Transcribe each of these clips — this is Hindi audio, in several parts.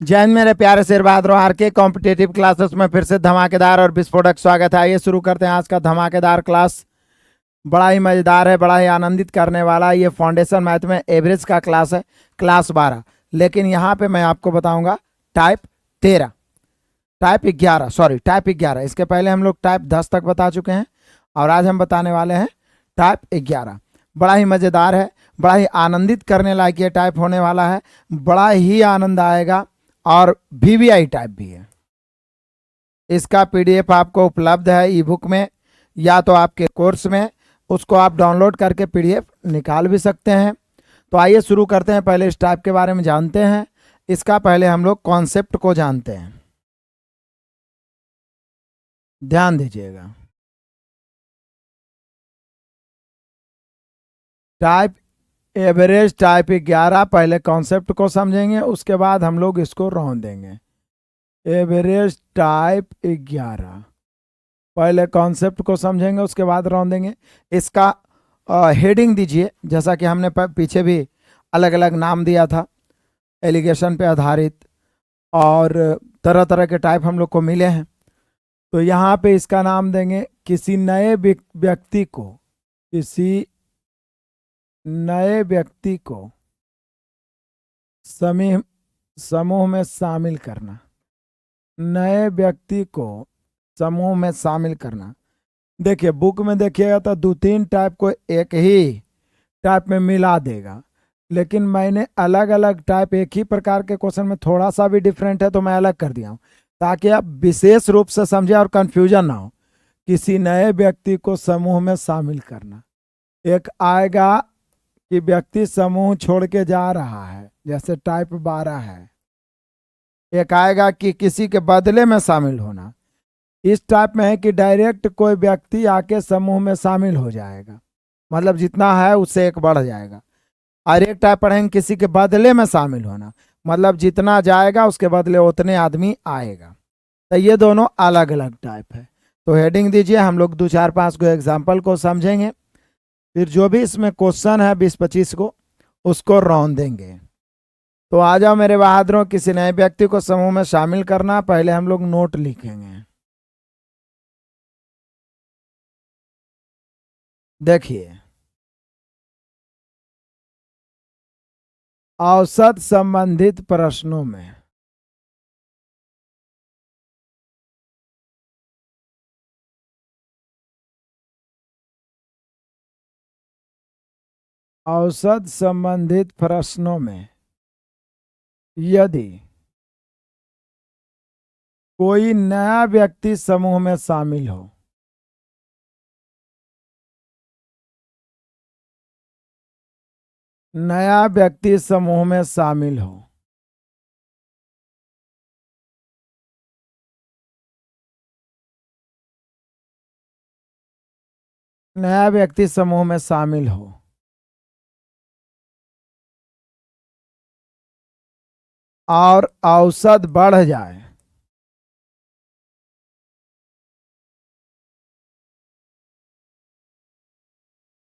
जय हिंद मेरे प्यारे शेर बहादुर। आर के कॉम्पिटेटिव क्लासेस में फिर से धमाकेदार और विस्फोटक स्वागत है। आइए शुरू करते हैं आज का धमाकेदार क्लास। बड़ा ही मजेदार है, बड़ा ही आनंदित करने वाला। ये फाउंडेशन मैथ में एवरेज का क्लास है, क्लास 12। लेकिन यहाँ पे मैं आपको बताऊंगा टाइप 13, टाइप 11। इसके पहले हम लोग टाइप 10 तक बता चुके हैं और आज हम बताने वाले हैं टाइप 11। बड़ा ही मजेदार है, बड़ा ही आनंदित करने लायक ये टाइप होने वाला है। बड़ा ही आनंद आएगा और वीवीआई टाइप भी है। इसका पीडीएफ आपको उपलब्ध है ई बुक में या तो आपके कोर्स में, उसको आप डाउनलोड करके पीडीएफ निकाल भी सकते हैं। तो आइए शुरू करते हैं। पहले इस टाइप के बारे में जानते हैं। इसका पहले हम लोग कॉन्सेप्ट को जानते हैं, ध्यान दीजिएगा। टाइप एवरेज टाइप 11, पहले कॉन्सेप्ट को समझेंगे, उसके बाद हम लोग इसको रौंद देंगे। एवरेज टाइप 11, पहले कॉन्सेप्ट को समझेंगे उसके बाद रौंदेंगे। इसका हेडिंग दीजिए, जैसा कि हमने पीछे भी अलग अलग नाम दिया था एलिगेशन पे आधारित, और तरह तरह के टाइप हम लोग को मिले हैं। तो यहाँ पे इसका नाम देंगे किसी नए व्यक्ति को, किसी नए व्यक्ति को समूह समूह में शामिल करना, नए व्यक्ति को समूह में शामिल करना। देखिए बुक में देखिएगा तो दो तीन टाइप को एक ही टाइप में मिला देगा, लेकिन मैंने अलग अलग टाइप एक ही प्रकार के क्वेश्चन में थोड़ा सा भी डिफरेंट है तो मैं अलग कर दिया हूं, ताकि आप विशेष रूप से समझें और कंफ्यूजन ना हो। किसी नए व्यक्ति को समूह में शामिल करना, एक आएगा कि व्यक्ति समूह छोड़ के जा रहा है, जैसे टाइप 12 है। एक आएगा कि किसी के बदले में शामिल होना, इस टाइप में है कि डायरेक्ट कोई व्यक्ति आके समूह में शामिल हो जाएगा, मतलब जितना है उससे एक बढ़ जाएगा। और एक टाइप पढ़ेंगे किसी के बदले में शामिल होना, मतलब जितना जाएगा उसके बदले उतने आदमी आएगा। तो ये दोनों अलग अलग टाइप है। तो हेडिंग दीजिए, हम लोग 2 4 5 को एग्जाम्पल को समझेंगे, फिर जो भी इसमें क्वेश्चन है 20 25 को उसको रौंद देंगे। तो आ जाओ मेरे बहादुरों, किसी नए व्यक्ति को समूह में शामिल करना। पहले हम लोग नोट लिखेंगे। देखिए, औसत संबंधित प्रश्नों में औसत संबंधित प्रश्नों में यदि कोई नया व्यक्ति समूह में शामिल हो, नया व्यक्ति समूह में शामिल हो, नया व्यक्ति समूह में शामिल हो और औसत बढ़ जाए,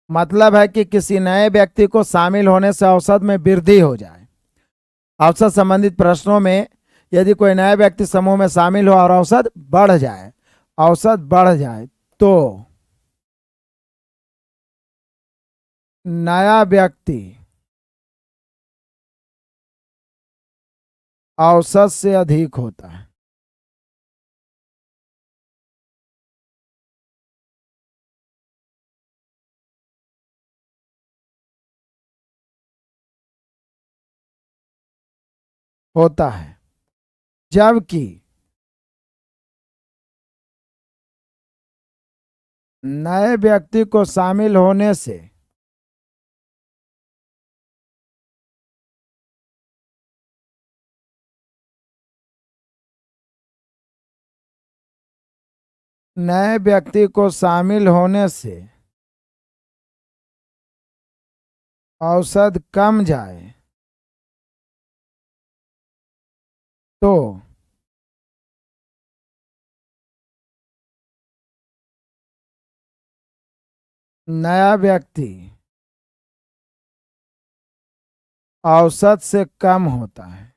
मतलब है कि किसी नए व्यक्ति को शामिल होने से औसत में वृद्धि हो जाए। औसत संबंधित प्रश्नों में यदि कोई नया व्यक्ति समूह में शामिल हो और औसत बढ़ जाए, औसत बढ़ जाए तो नया व्यक्ति औसत से अधिक होता है। होता है, जबकि नए व्यक्ति को शामिल होने से नए व्यक्ति को शामिल होने से औसत कम जाए तो नया व्यक्ति औसत से कम होता है।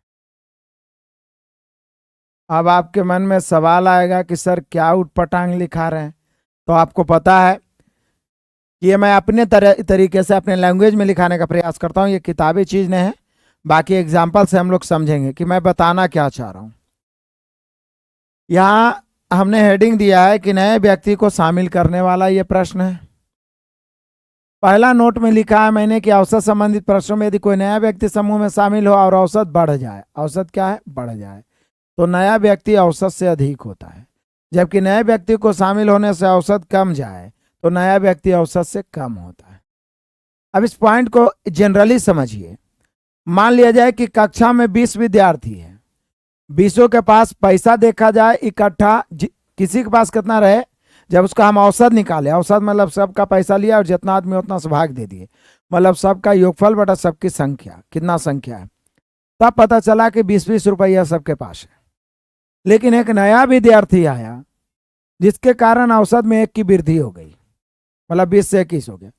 अब आपके मन में सवाल आएगा कि सर क्या उटपटांग लिखा रहे हैं। तो आपको पता है कि ये मैं अपने तरीके से अपने लैंग्वेज में लिखाने का प्रयास करता हूँ, ये किताबी चीज नहीं है। बाकी एग्जाम्पल से हम लोग समझेंगे कि मैं बताना क्या चाह रहा हूँ। यहाँ हमने हेडिंग दिया है कि नए व्यक्ति को शामिल करने वाला ये प्रश्न है। पहला नोट में लिखा है मैंने कि औसत संबंधित प्रश्नों में यदि कोई नया व्यक्ति समूह में शामिल हो और औसत बढ़ जाए, औसत क्या है, बढ़ जाए, तो नया व्यक्ति औसत से अधिक होता है। जबकि नए व्यक्ति को शामिल होने से औसत कम जाए तो नया व्यक्ति औसत से कम होता है। अब इस पॉइंट को जनरली समझिए। मान लिया जाए कि कक्षा में 20 विद्यार्थी है, 20 के पास पैसा देखा जाए इकट्ठा, किसी के पास कितना रहे, जब उसका हम औसत निकाले, औसत मतलब सबका पैसा लिया और जितना आदमी उतना से भाग दे दिए, मतलब सबका योगफल बटा सबकी संख्या, कितना संख्या है, तब पता चला कि 20-20 रुपया सबके पास है। लेकिन एक नया विद्यार्थी आया जिसके कारण औसत में 1 की वृद्धि हो गई, मतलब 20 से 21 हो गया।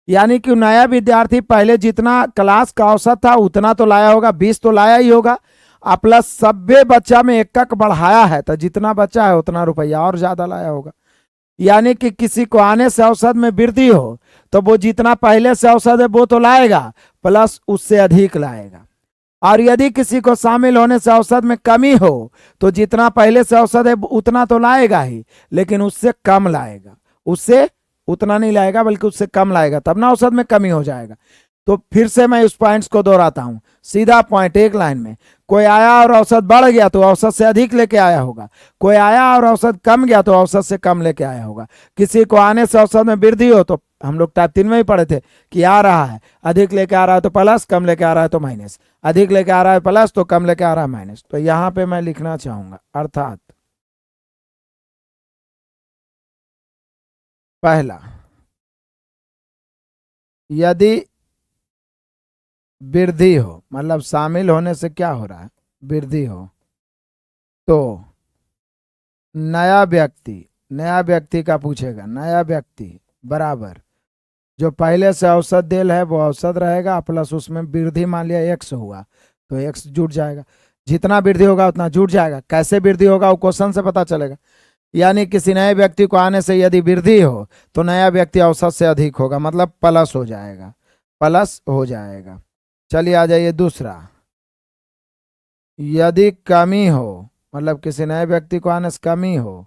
यानी कि नया विद्यार्थी पहले जितना क्लास का औसत था उतना तो लाया होगा, 20 तो लाया ही होगा, और प्लस सब्बे बच्चा में 1 बढ़ाया है तो जितना बच्चा है उतना रुपया और ज्यादा लाया होगा। यानी कि किसी को आने से औसत में वृद्धि हो तो वो जितना पहले से औसत है वो तो लाएगा, प्लस उससे अधिक लाएगा। और यदि किसी को शामिल होने से औसत में कमी हो तो जितना पहले से औसत है उतना तो लाएगा ही, लेकिन उससे कम लाएगा, उससे उतना नहीं लाएगा बल्कि उससे कम लाएगा, तब ना औसत में कमी हो जाएगा। तो फिर से मैं उस पॉइंट्स को दोहराता हूं, सीधा पॉइंट एक लाइन में। कोई आया और औसत बढ़ गया तो औसत से अधिक लेके आया होगा, कोई आया और औसत कम गया तो औसत से कम लेके आया होगा। किसी को आने से औसत में वृद्धि हो तो हम लोग टाइप 3 में ही पढ़े थे कि आ रहा है, अधिक लेके आ रहा है तो प्लस, कम लेके आ रहा है तो माइनस, अधिक लेके आ रहा है प्लस तो कम लेके आ रहा है माइनस। तो यहां पे मैं लिखना चाहूंगा अर्थात पहला, यदि वृद्धि हो, मतलब शामिल होने से क्या हो रहा है, वृद्धि हो, तो नया व्यक्ति, नया व्यक्ति का पूछेगा, नया व्यक्ति बराबर जो पहले से औसत देल है वो औसत रहेगा, प्लस उसमें वृद्धि मान लिया एक्स हुआ तो एक्स जुड़ जाएगा, जितना वृद्धि होगा उतना जुड़ जाएगा। कैसे वृद्धि होगा वो क्वेश्चन से पता चलेगा। यानी किसी नए व्यक्ति को आने से यदि वृद्धि हो तो नया व्यक्ति औसत से अधिक होगा, मतलब प्लस हो जाएगा, प्लस हो जाएगा। चलिए आ जाइए दूसरा, यदि कमी हो, मतलब किसी नए व्यक्ति को आने से कमी हो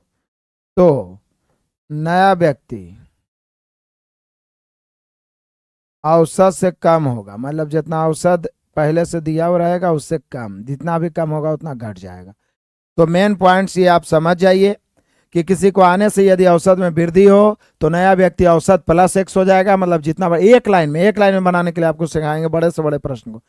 तो नया व्यक्ति औसत से कम होगा, मतलब जितना औसत पहले से दिया हुआ रहेगा उससे कम, जितना भी कम होगा उतना घट जाएगा। तो मेन पॉइंट्स ये आप समझ जाइए कि किसी को आने से यदि औसत में वृद्धि हो तो नया व्यक्ति औसत प्लस एक्स हो जाएगा, मतलब जितना एक लाइन में बनाने के लिए आपको सिखाएंगे बड़े से बड़े प्रश्न को।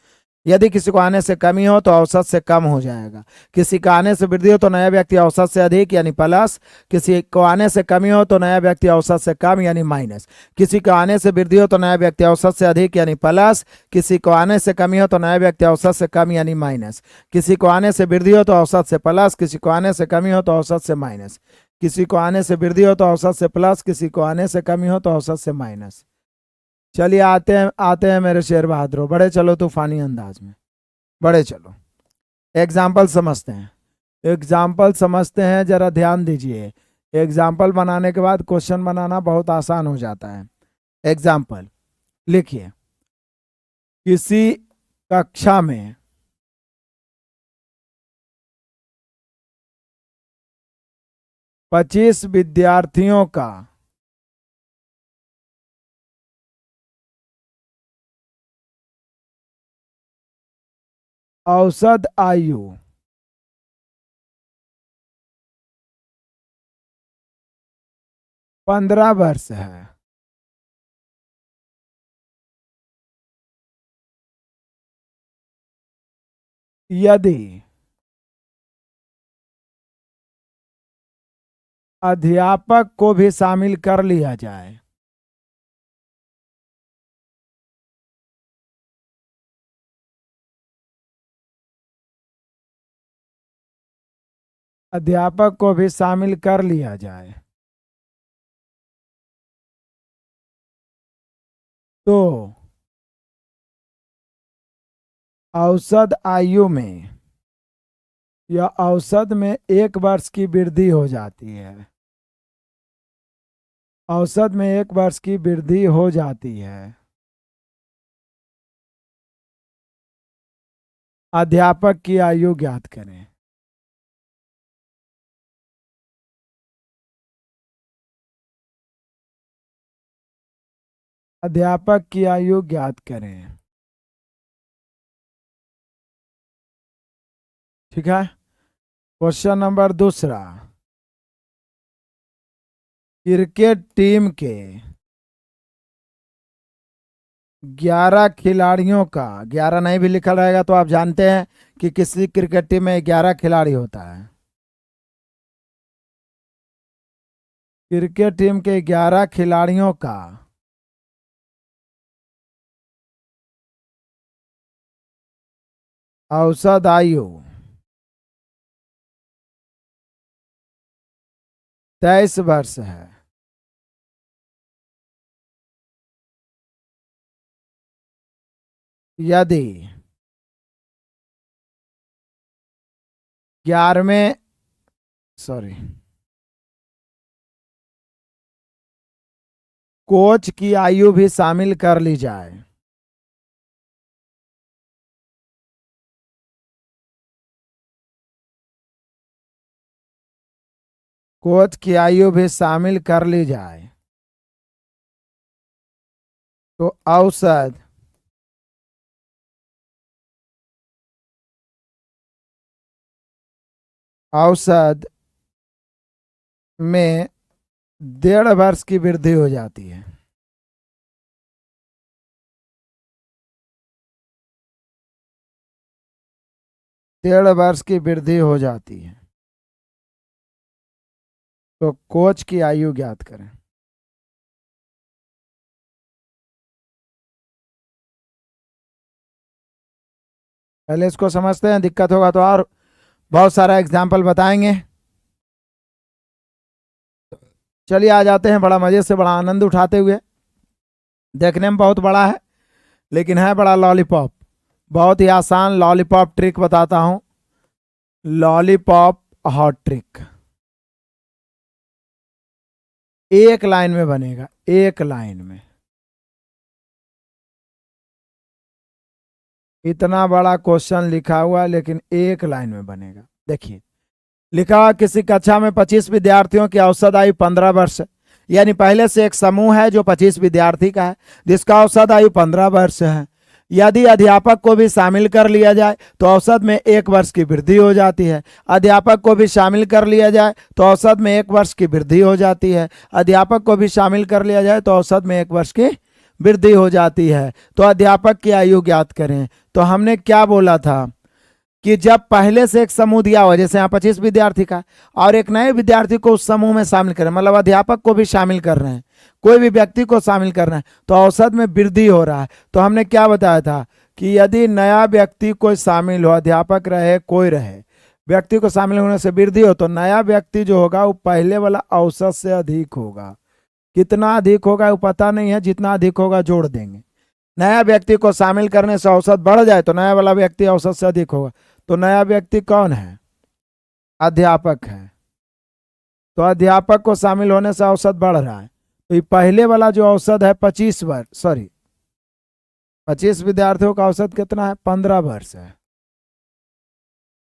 यदि किसी को आने से कमी हो तो औसत से कम हो जाएगा, किसी का आने से वृद्धि हो तो नया व्यक्ति औसत से अधिक यानी प्लस, किसी को आने से कमी हो तो नया व्यक्ति औसत से कम यानी माइनस, किसी को आने से वृद्धि हो तो नया व्यक्ति औसत से अधिक यानी प्लस, किसी को आने से कमी हो तो नया व्यक्ति औसत से कम यानी माइनस, किसी को आने से वृद्धि हो तो औसत से प्लस, किसी को आने से कमी हो तो औसत से माइनस, किसी को आने से वृद्धि हो तो औसत से प्लस, किसी को आने से कमी हो तो औसत से माइनस। चलिए आते हैं मेरे शेर बहादुर, बड़े चलो तूफानी अंदाज में, बड़े चलो। एग्जाम्पल समझते हैं, एग्जाम्पल समझते हैं, जरा ध्यान दीजिए। एग्जाम्पल बनाने के बाद क्वेश्चन बनाना बहुत आसान हो जाता है। एग्जाम्पल लिखिए, किसी कक्षा में 25 विद्यार्थियों का औसत आयु 15 वर्ष है। यदि अध्यापक को भी शामिल कर लिया जाए, अध्यापक को भी शामिल कर लिया जाए तो औसत आयु में या औसत में 1 वर्ष की वृद्धि हो जाती है। औसत में 1 वर्ष की वृद्धि हो जाती है। अध्यापक की आयु ज्ञात करें। अध्यापक की आयु ज्ञात करें। ठीक है। क्वेश्चन नंबर दूसरा, क्रिकेट टीम के 11 खिलाड़ियों का, 11 नहीं भी लिखा रहेगा तो आप जानते हैं कि किसी क्रिकेट टीम में 11 खिलाड़ी होता है। क्रिकेट टीम के 11 खिलाड़ियों का औसत आयु 23 वर्ष है। यदि 11वें, सॉरी, कोच की आयु भी शामिल कर ली जाए, कोच की आयु भी शामिल कर ली जाए तो औसत में 1.5 वर्ष की वृद्धि हो जाती है। डेढ़ वर्ष की वृद्धि हो जाती है तो कोच की आयु ज्ञात करें। पहले इसको समझते हैं, दिक्कत होगा तो और बहुत सारा एग्जाम्पल बताएंगे। चलिए आ जाते हैं बड़ा मजे से, बड़ा आनंद उठाते हुए। देखने में बहुत बड़ा है लेकिन है बड़ा लॉलीपॉप। बहुत ही आसान लॉलीपॉप ट्रिक बताता हूं। लॉलीपॉप हॉट ट्रिक एक लाइन में बनेगा, एक लाइन में। इतना बड़ा क्वेश्चन लिखा हुआ है लेकिन एक लाइन में बनेगा। देखिए लिखा हुआ, किसी कक्षा में 25 विद्यार्थियों की औसत आयु 15 वर्ष है। यानी पहले से एक समूह है जो 25 विद्यार्थी का है जिसका औसत आयु 15 वर्ष है। यदि अध्यापक को भी शामिल कर लिया जाए तो औसत में 1 वर्ष की वृद्धि हो जाती है। अध्यापक को भी शामिल कर लिया जाए तो औसत में 1 वर्ष की वृद्धि हो जाती है। अध्यापक को भी शामिल कर लिया जाए तो औसत में 1 वर्ष की वृद्धि हो जाती है। तो अध्यापक की आयु ज्ञात करें। तो हमने क्या बोला था कि जब पहले से एक समूह दिया हुआ, जैसे यहाँ 25 विद्यार्थी का, और एक नए विद्यार्थी को उस समूह में शामिल करें, मतलब अध्यापक को भी शामिल कर रहे हैं, कोई भी व्यक्ति को शामिल कर रहे हैं, तो औसत में वृद्धि हो रहा है। तो हमने क्या बताया था कि यदि नया व्यक्ति कोई शामिल हो, अध्यापक रहे कोई रहे, व्यक्ति को शामिल होने से वृद्धि हो, तो नया व्यक्ति जो होगा वो पहले वाला औसत से अधिक होगा। कितना अधिक होगा वो पता नहीं है, जितना अधिक होगा जोड़ देंगे। नया व्यक्ति को शामिल करने से औसत बढ़ जाए तो नया वाला व्यक्ति औसत से अधिक होगा। तो नया व्यक्ति कौन है? अध्यापक है। तो अध्यापक को शामिल होने से औसत बढ़ रहा है। तो ये पहले वाला जो औसत है 25 वर्ष, सॉरी 25 विद्यार्थियों का औसत कितना है? 15 वर्ष है।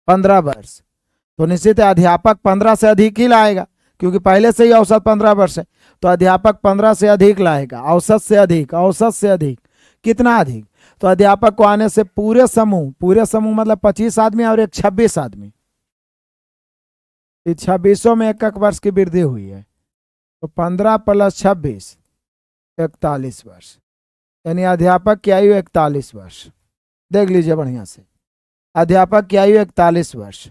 15 वर्ष। तो निश्चित है अध्यापक 15 से अधिक ही लाएगा क्योंकि पहले से ही औसत 15 वर्ष है। तो अध्यापक 15 से अधिक लाएगा, औसत से अधिक, औसत से अधिक। कितना अधिक? तो अध्यापक को आने से पूरे समूह मतलब 25 आदमी और एक 26 आदमी, इस 26 में 1 वर्ष की वृद्धि हुई है। तो 15 + 26 41 वर्ष, यानी अध्यापक की आयु 41 वर्ष। देख लीजिए बढ़िया से, अध्यापक की आयु 41 वर्ष,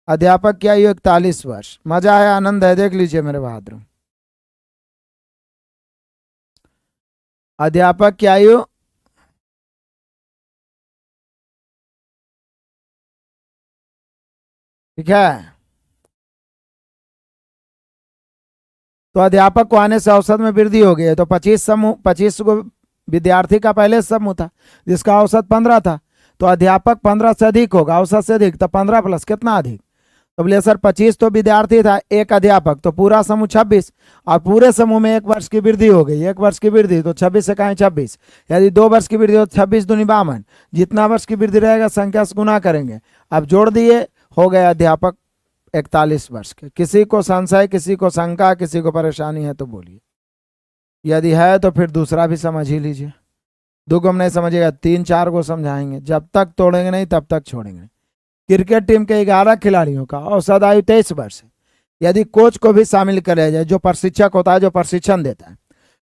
अध्यापक की आयु 41 वर्ष। मजा है, आनंद है, देख लीजिए मेरे बहादुर। अध्यापक की आयु ठीक है। तो अध्यापक को आने से औसत में वृद्धि हो गई है। तो 25 को विद्यार्थी का पहले समूह था जिसका औसत 15 था। तो अध्यापक 15 से अधिक होगा, औसत से अधिक, तो 15 प्लस कितना अधिक, तो बोले सर 25 तो विद्यार्थी था, एक अध्यापक, तो पूरा समूह 26, और पूरे समूह में 1 वर्ष की वृद्धि हो गई, 1 वर्ष की वृद्धि तो 26 से कहें 26, यदि 2 वर्ष की वृद्धि हो 26 दूनी 52, जितना वर्ष की वृद्धि रहेगा संख्या से गुना करेंगे, अब जोड़ दिए, हो गए अध्यापक 41 वर्ष के। किसी को संशय, किसी को शंका, किसी को परेशानी है तो बोलिए, यदि है तो फिर दूसरा भी समझ ही लीजिए। दो को हम नहीं समझिएगा, 3-4 को समझाएंगे, जब तक तोड़ेंगे नहीं तब तक छोड़ेंगे। क्रिकेट टीम के 11 खिलाड़ियों का औसत आयु 23 वर्ष है। यदि कोच को भी शामिल कर लिया जाए, जो प्रशिक्षक होता है, जो प्रशिक्षण देता है,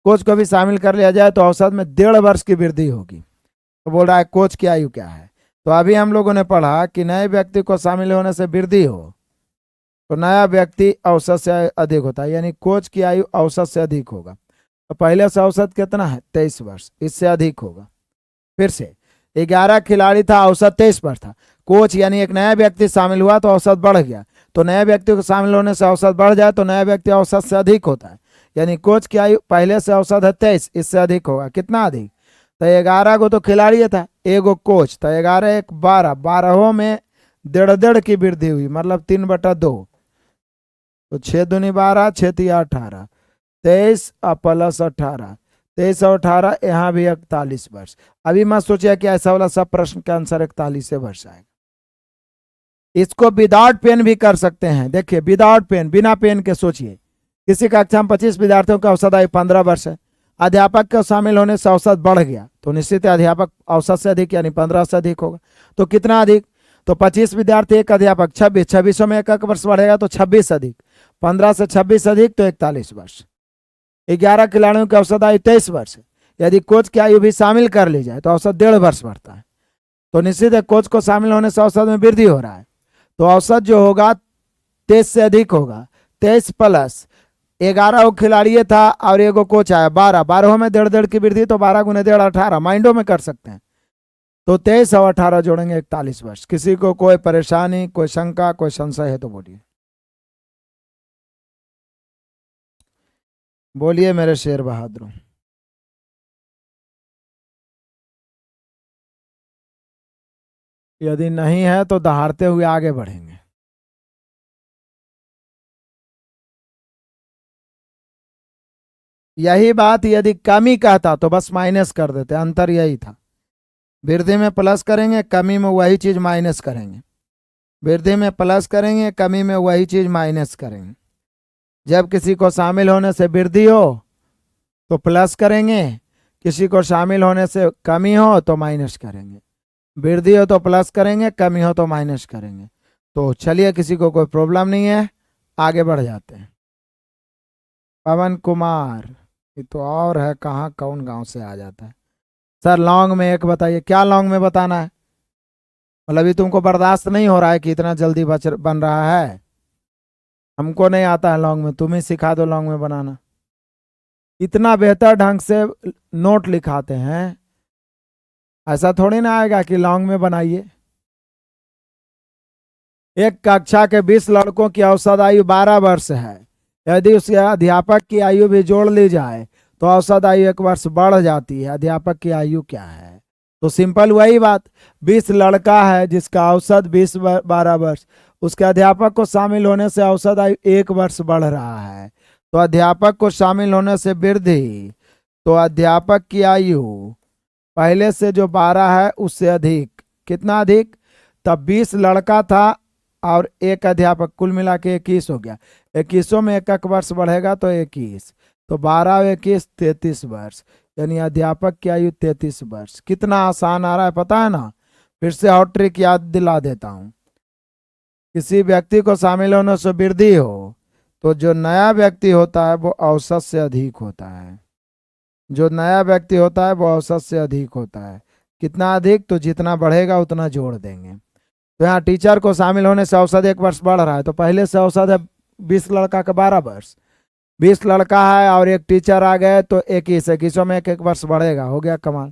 कोच को भी शामिल कर लिया जाए तो औसत में 1.5 वर्ष की वृद्धि होगी। तो बोल रहा है कोच की आयु क्या है, तो अभी हम लोगों ने पढ़ा कि नए व्यक्ति को शामिल होने से वृद्धि हो तो नया व्यक्ति औसत से अधिक होता है, यानी कोच की आयु औसत से अधिक होगा। तो पहले से औसत कितना है, 23 वर्ष, इससे अधिक होगा। फिर से 11 खिलाड़ी था, औसत 23 पर था, कोच यानी एक नया व्यक्ति शामिल हुआ तो औसत बढ़ गया, तो नए व्यक्ति को शामिल होने से औसत बढ़ जाए तो नया व्यक्ति औसत से अधिक होता है, यानी कोच की आयु पहले से औसत है 23, इससे अधिक होगा। कितना अधिक, तो 11 को तो खिलाड़ी था, एगो कोच, तो 11 1 12, 12 में 1.5 की वृद्धि हुई, मतलब 3/2, तो 6 दूनी 12, 6 तिया 18, 23 प्लस 18, 23 और 18, यहाँ भी 41 वर्ष। अभी मत सोचिए कि ऐसा वाला सब प्रश्न का आंसर 41 वर्ष आएगा। इसको विदाउट पेन भी कर सकते हैं। देखिए विदाउट पेन, बिना पेन के सोचिए, किसी कक्षा में 25 विद्यार्थियों का औसत आयु 15 वर्ष है, अध्यापक के शामिल होने से औसत बढ़ गया तो निश्चित अध्यापक औसत से अधिक यानी 15 से अधिक होगा। तो कितना अधिक, तो 25 विद्यार्थी एक अध्यापक 26, 26 में 1 वर्ष बढ़ेगा तो 26 अधिक, 15 से 26 अधिक तो 41 वर्ष। 11 खिलाड़ियों की औसत आयु 23 वर्ष है, यदि कोच की आयु भी शामिल कर ली जाए तो औसत 1.5 वर्ष बढ़ता है, तो निश्चित है कोच को शामिल होने से औसत में वृद्धि हो रहा है, तो औसत जो होगा 23 से अधिक होगा। 23 प्लस 11 खिलाड़ी था और एगो कोच आया 12, 12 में 1.5 की वृद्धि, तो 12 गुने 1.5 18, माइंडो में कर सकते हैं, तो 23 और 18 जोड़ेंगे 41 वर्ष। किसी को कोई परेशानी, कोई शंका, कोई संशय है तो बोलिए, बोलिए मेरे शेर बहादुर। यदि नहीं है तो दहाड़ते हुए आगे बढ़ेंगे। यही बात यदि कमी कहता तो बस माइनस कर देते, अंतर यही था। वृद्धि में प्लस करेंगे, कमी में वही चीज माइनस करेंगे, वृद्धि में प्लस करेंगे, कमी में वही चीज माइनस करेंगे। जब किसी को शामिल होने से वृद्धि हो तो प्लस करेंगे, किसी को शामिल होने से कमी हो तो माइनस करेंगे, वृद्धि हो तो प्लस करेंगे, कमी हो तो माइनस करेंगे। तो चलिए, किसी को कोई प्रॉब्लम नहीं है, आगे बढ़ जाते हैं। पवन कुमार, ये तो और है, कहाँ कौन गांव से आ जाता है। सर लॉन्ग में एक बताइए, क्या लॉन्ग में बताना है, मतलब ये तुमको बर्दाश्त नहीं हो रहा है कि इतना जल्दी बन रहा है। हमको नहीं आता है लॉन्ग में, तुम ही सिखा दो लॉन्ग में बनाना। इतना बेहतर ढंग से नोट लिखाते हैं, ऐसा थोड़ी ना आएगा कि लॉन्ग में बनाइए। एक कक्षा के 20 लड़कों की औसत आयु 12 वर्ष है, यदि उसके अध्यापक की आयु भी जोड़ ली जाए तो औसत आयु 1 वर्ष बढ़ जाती है। अध्यापक की आयु क्या है, तो सिंपल वही बात, 20 लड़का है जिसका औसत 12 वर्ष, उसके अध्यापक को शामिल होने से औसत आयु 1 वर्ष बढ़ रहा है, तो अध्यापक को शामिल होने से वृद्धि, तो अध्यापक की आयु पहले से जो 12 है उससे अधिक, कितना अधिक, तब 20 लड़का था और एक अध्यापक, कुल मिला के 21 हो गया, 21 में 1 वर्ष बढ़ेगा तो 21, तो 12 और 21 33 वर्ष, यानी अध्यापक की आयु 33 वर्ष। कितना आसान आ रहा है पता है ना। फिर से और ट्रिक याद दिला देता हूं, किसी व्यक्ति को शामिल होने से वृद्धि हो तो जो नया व्यक्ति होता है वो औसत से अधिक होता है, जो नया व्यक्ति होता है वो औसत से अधिक होता है। कितना अधिक, तो जितना बढ़ेगा उतना जोड़ देंगे। तो यहाँ टीचर को शामिल होने से औसत 1 वर्ष बढ़ रहा है, तो पहले से औसत है 20 लड़का का 12 वर्ष, 20 लड़का है और एक टीचर आ गए तो 21, 21 में 1 वर्ष बढ़ेगा, हो गया कमाल।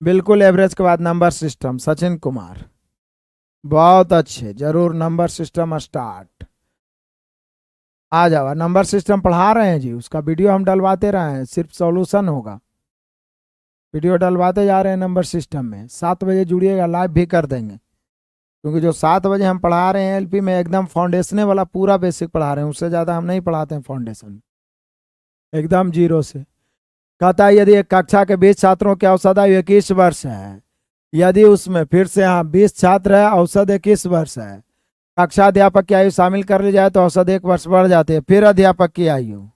बिल्कुल एवरेज के बाद नंबर सिस्टम, सचिन कुमार बहुत अच्छे, जरूर नंबर सिस्टम स्टार्ट। आ जाओ, नंबर सिस्टम पढ़ा रहे हैं जी, उसका वीडियो हम डलवाते रहे हैं, सिर्फ सॉल्यूशन होगा, वीडियो डलवाते जा रहे हैं नंबर सिस्टम में। 7 बजे जुड़िएगा, लाइव भी कर देंगे, क्योंकि जो 7 बजे हम पढ़ा रहे हैं एलपी में एकदम फाउंडेशन वाला पूरा बेसिक पढ़ा रहे हैं, उससे ज़्यादा हम नहीं पढ़ाते हैं फाउंडेशन, एकदम जीरो से। कहता है यदि एक कक्षा के 20 छात्रों की औसत आयु 21 वर्ष है, यदि उसमें फिर से हाँ 20 छात्र है, औसत 21 वर्ष है, कक्षा अध्यापक की आयु शामिल कर ली जाए तो औसत 1 वर्ष बढ़ जाती है। फिर अध्यापक की आयु,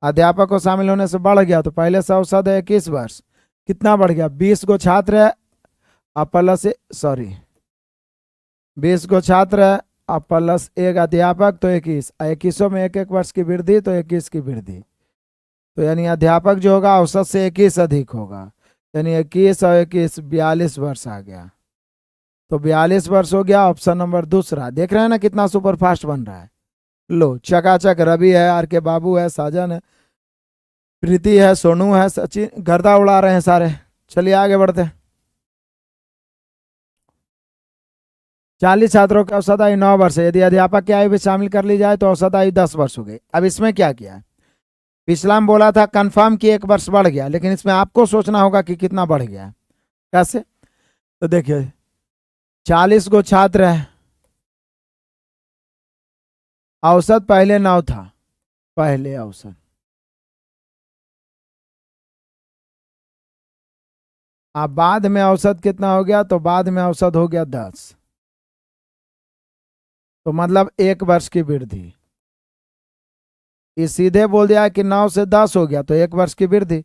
अध्यापक को शामिल होने से बढ़ गया तो पहले से औसत है 21 वर्ष, कितना बढ़ गया, 20 को छात्र है अब प्लस 20 को छात्र है अब प्लस 1 अध्यापक तो 21, 21 में 1 वर्ष की वृद्धि तो 21 की वृद्धि, तो यानी अध्यापक जो होगा औसत से 21 अधिक होगा, यानी 21 और 21 42 वर्ष आ गया, तो 42 वर्ष हो गया। ऑप्शन नंबर दूसरा, देख रहे हैं ना कितना सुपर फास्ट बन रहा है। लो चकाचक, रवि है, आर के बाबू है, साजन है, प्रीति है, सोनू है, सचिन, गर्दा उड़ा रहे हैं सारे। चलिए आगे बढ़ते हैं। 40 छात्रों की औसत आयु 9 वर्ष है, यदि अध्यापक की आयु भी शामिल कर ली जाए तो औसत आयु 10 वर्ष हो गई। अब इसमें क्या किया है, पिछला में बोला था कंफर्म कि 1 वर्ष बढ़ गया, लेकिन इसमें आपको सोचना होगा कि कितना बढ़ गया, कैसे। तो देखिए 40 को छात्र है, औसत पहले 9 था, पहले औसत, अब बाद में औसत कितना हो गया, तो बाद में औसत हो गया 10, तो मतलब 1 वर्ष की वृद्धि। ये सीधे बोल दिया कि 9 से 10 हो गया तो 1 वर्ष की वृद्धि।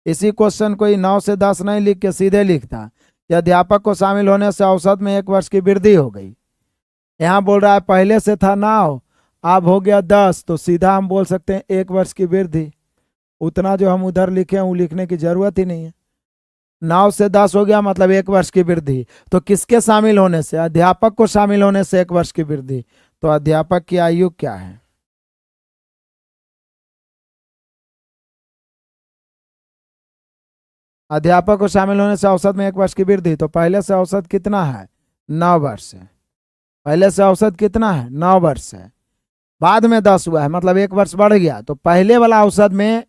इसी क्वेश्चन को 9 से 10 नहीं लिख के सीधे लिखता कि अध्यापक को शामिल होने से औसत में 1 वर्ष की वृद्धि हो गई। यहाँ बोल रहा है पहले से था 9 अब हो गया 10, तो सीधा हम बोल सकते हैं 1 वर्ष की वृद्धि। उतना जो हम उधर लिखे हैं वो लिखने की जरूरत ही नहीं है। 9 से 10 हो गया मतलब 1 वर्ष की वृद्धि, तो किसके शामिल होने से, अध्यापक को शामिल होने से 1 वर्ष की वृद्धि, तो अध्यापक की आयु क्या है, अध्यापक को शामिल होने से औसत में 1 वर्ष की वृद्धि, तो पहले से औसत कितना है, 9 वर्ष है, पहले से औसत कितना है 9 वर्ष है, बाद में 10 हुआ है मतलब 1 वर्ष बढ़ गया, तो पहले वाला औसत में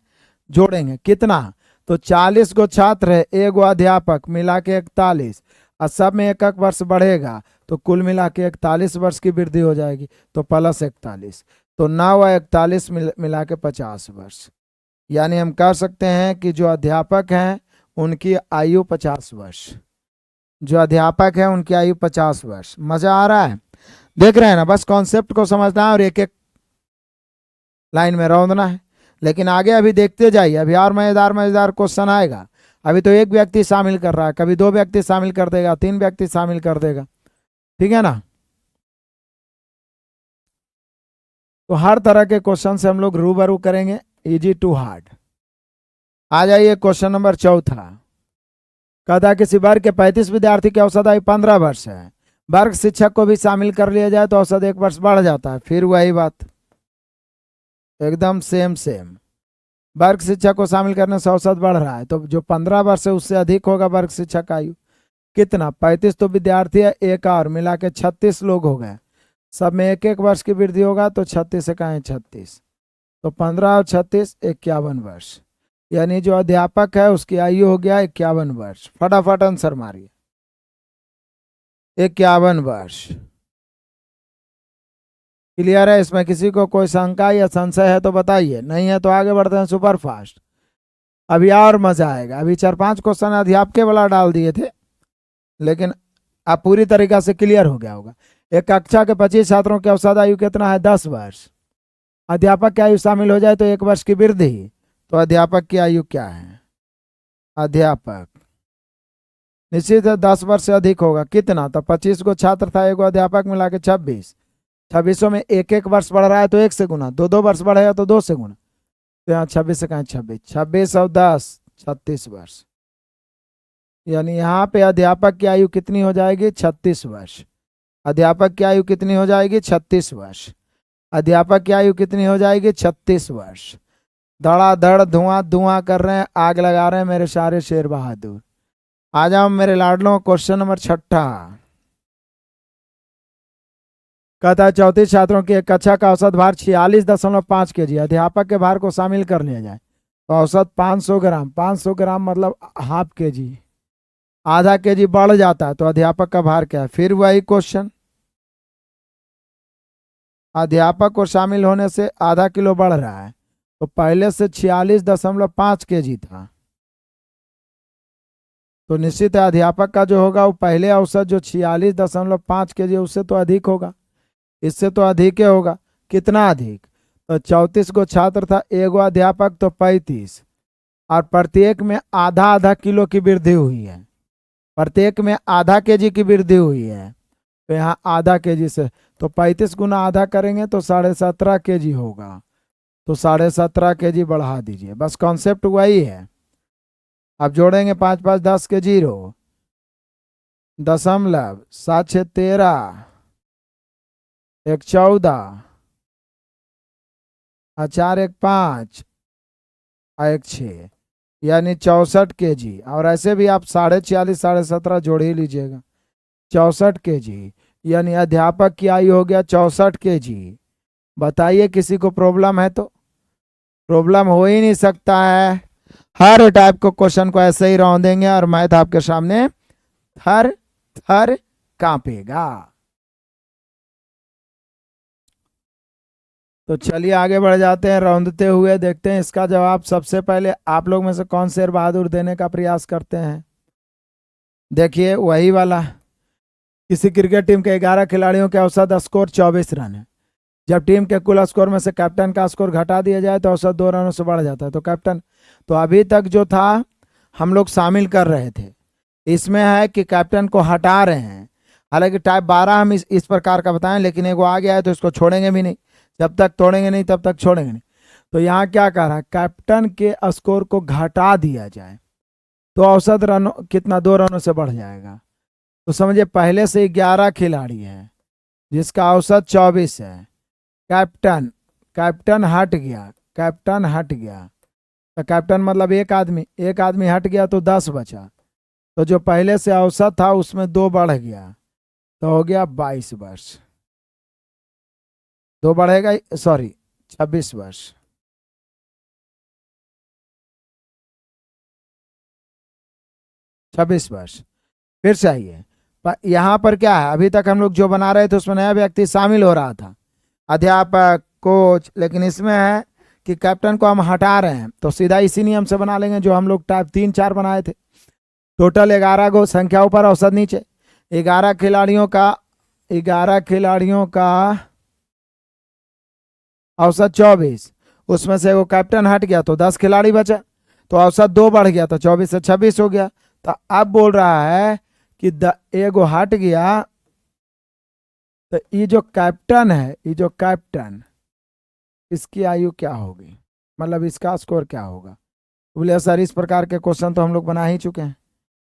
जोड़ेंगे कितना, तो 40 को छात्र है, 1 अध्यापक, मिला के 41, और सब में 1 वर्ष बढ़ेगा तो कुल मिला के 41 वर्ष की वृद्धि हो जाएगी, तो प्लस 41, तो 9 और 41 मिला के 50 वर्ष। यानी हम कह सकते हैं कि जो अध्यापक हैं उनकी आयु 50 वर्ष, जो अध्यापक है उनकी आयु 50 वर्ष। मजा आ रहा है, देख रहे हैं ना, बस कॉन्सेप्ट को समझना है और एक एक लाइन में रौंदना है, लेकिन आगे अभी देखते जाइए, अभी और मजेदार मजेदार क्वेश्चन आएगा। अभी तो 1 व्यक्ति शामिल कर रहा है, कभी 2 व्यक्ति शामिल कर देगा, 3 व्यक्ति शामिल कर देगा, ठीक है ना। तो हर तरह के क्वेश्चन से हम लोग रूबरू करेंगे, इजी टू हार्ड। आ जाइए क्वेश्चन नंबर 4। कहता है किसी वर्ग के 35 विद्यार्थी की औसत आयु 15 वर्ष है, वर्ग शिक्षक को भी शामिल कर लिया जाए तो औसत 1 वर्ष बढ़ जाता है। फिर वही बात, एकदम सेम वर्ग शिक्षक को शामिल करने से औसत बढ़ रहा है, तो जो 15 वर्ष है उससे अधिक होगा वर्ग शिक्षक आयु, कितना, 35 तो विद्यार्थी है, एक और मिला के 36 लोग हो गए, सब में 1 वर्ष की वृद्धि होगा, तो 36 से कहें 36, तो 15 और 36 51 वर्ष, यानी जो अध्यापक है उसकी आयु हो गया 51 वर्ष। फटाफट आंसर मारिए, 51 वर्ष। क्लियर है, इसमें किसी को कोई शंका या संशय है तो बताइए, नहीं है तो आगे बढ़ते हैं सुपर फास्ट। अभी और मजा आएगा, अभी 4-5 क्वेश्चन अध्यापक वाला डाल दिए थे, लेकिन अब पूरी तरीका से क्लियर हो गया होगा। एक कक्षा के 25 छात्रों की औसत आयु कितना है, 10 वर्ष, अध्यापक की आयु शामिल हो जाए तो 1 वर्ष की वृद्धि, तो अध्यापक की आयु क्या है, अध्यापक निश्चित है 10 वर्ष से अधिक होगा, कितना, तो 25 को छात्र था, 1 अध्यापक मिला के 26, 26 में 1 वर्ष बढ़ रहा है तो 1 से गुना, 2 वर्ष बढ़ेगा तो 2 से गुना, तो यहाँ 26 से कहें 26, 26 और 10 36 वर्ष, यानी यहाँ पे अध्यापक की आयु कितनी हो जाएगी, 36 वर्ष। अध्यापक की आयु कितनी हो जाएगी, 36 वर्ष। अध्यापक की आयु कितनी हो जाएगी, 36 वर्ष। धड़ाधड़ धुआं धुआं कर रहे हैं, आग लगा रहे हैं मेरे सारे शेर बहादुर। आ जाओ मेरे लाडलों, क्वेश्चन नंबर 6। कहता है 34 छात्रों की एक कक्षा का औसत भार 46.5 kg, अध्यापक के भार को शामिल कर लिया जाए तो औसत 500 ग्राम, 500 ग्राम मतलब हाफ के जी, आधा के जी बढ़ जाता है तो अध्यापक का भार क्या है? फिर वही क्वेश्चन, अध्यापक को शामिल होने से आधा किलो बढ़ रहा है, तो पहले से 46.5 के जी था, तो निश्चित है अध्यापक का जो होगा वो पहले औसत जो 46.5 के जी उससे तो अधिक होगा, इससे तो अधिक ही होगा। कितना अधिक? तो 34 गो छात्र था, एगो अध्यापक तो 35, और प्रत्येक में आधा आधा किलो की वृद्धि हुई है, प्रत्येक में आधा केजी की वृद्धि हुई है, तो यहाँ आधा केजी से तो 35 गुना आधा करेंगे तो 17.5 केजी होगा, तो 17.5 केजी बढ़ा दीजिए, बस कॉन्सेप्ट वही है। अब जोड़ेंगे 5 5 10 के जीरो, दशमलव 7 6 13, 1 14, और 4 1 5, और 1 6, यानी 64 केजी। और ऐसे भी आप 46.5 17.5 जोड़ ही लीजिएगा, 64 केजी, यानी अध्यापक की आयु हो गया 64 केजी। बताइए किसी को प्रॉब्लम है? तो प्रॉब्लम हो ही नहीं सकता है। हर टाइप को क्वेश्चन को ऐसे ही रौंद देंगे और मैथ आपके सामने थर थर कांपेगा। तो चलिए आगे बढ़ जाते हैं, रौंदते हुए देखते हैं इसका जवाब। सबसे पहले आप लोग में से कौन शेर बहादुर देने का प्रयास करते हैं? देखिए वही वाला, किसी क्रिकेट टीम के 11 खिलाड़ियों के औसत स्कोर 24 रन है। जब टीम के कुल स्कोर में से कैप्टन का स्कोर घटा दिया जाए तो औसत 2 रनों से बढ़ जाता है। तो कैप्टन, तो अभी तक जो था हम लोग शामिल कर रहे थे, इसमें है कि कैप्टन को हटा रहे हैं। हालांकि टाइप 12 हम इस प्रकार का बताएं, लेकिन एक वो आ गया है तो इसको छोड़ेंगे भी नहीं, जब तक तोड़ेंगे नहीं तब तक छोड़ेंगे नहीं। तो यहाँ क्या कह रहा है? कैप्टन के स्कोर को घटा दिया जाए तो औसत रनों कितना, 2 रनों से बढ़ जाएगा। तो समझिए पहले से 11 खिलाड़ी है जिसका औसत 24 है, कैप्टन, कैप्टन हट गया, कैप्टन हट गया, तो कैप्टन मतलब एक आदमी, एक आदमी हट गया तो 10 बचा, तो जो पहले से औसत था उसमें 2 बढ़ गया, तो हो गया 22 वर्ष। 2 बढ़ेगा, सॉरी 26 वर्ष। छब्बीस वर्ष फिर चाहिए। पर यहाँ पर क्या है, अभी तक हम लोग जो बना रहे थे उसमें नया व्यक्ति शामिल हो रहा था, अध्यापक, कोच, लेकिन इसमें है कि कैप्टन को हम हटा रहे हैं, तो सीधा इसी नियम से बना लेंगे जो हम लोग टाइप 3 4 बनाए थे। टोटल 11 गो संख्या ऊपर, औसत नीचे। 11 खिलाड़ियों का, 11 खिलाड़ियों का औसत 24, उसमें से वो कैप्टन हट गया तो 10 खिलाड़ी बचा, तो औसत 2 बढ़ गया, तो 24 से 26 हो गया। तो अब बोल रहा है कि एगो हट गया, तो ये जो कैप्टन है, ये जो कैप्टन, इसकी आयु क्या होगी, मतलब इसका स्कोर क्या होगा? तो बोले सर इस प्रकार के क्वेश्चन तो हम लोग बना ही चुके हैं,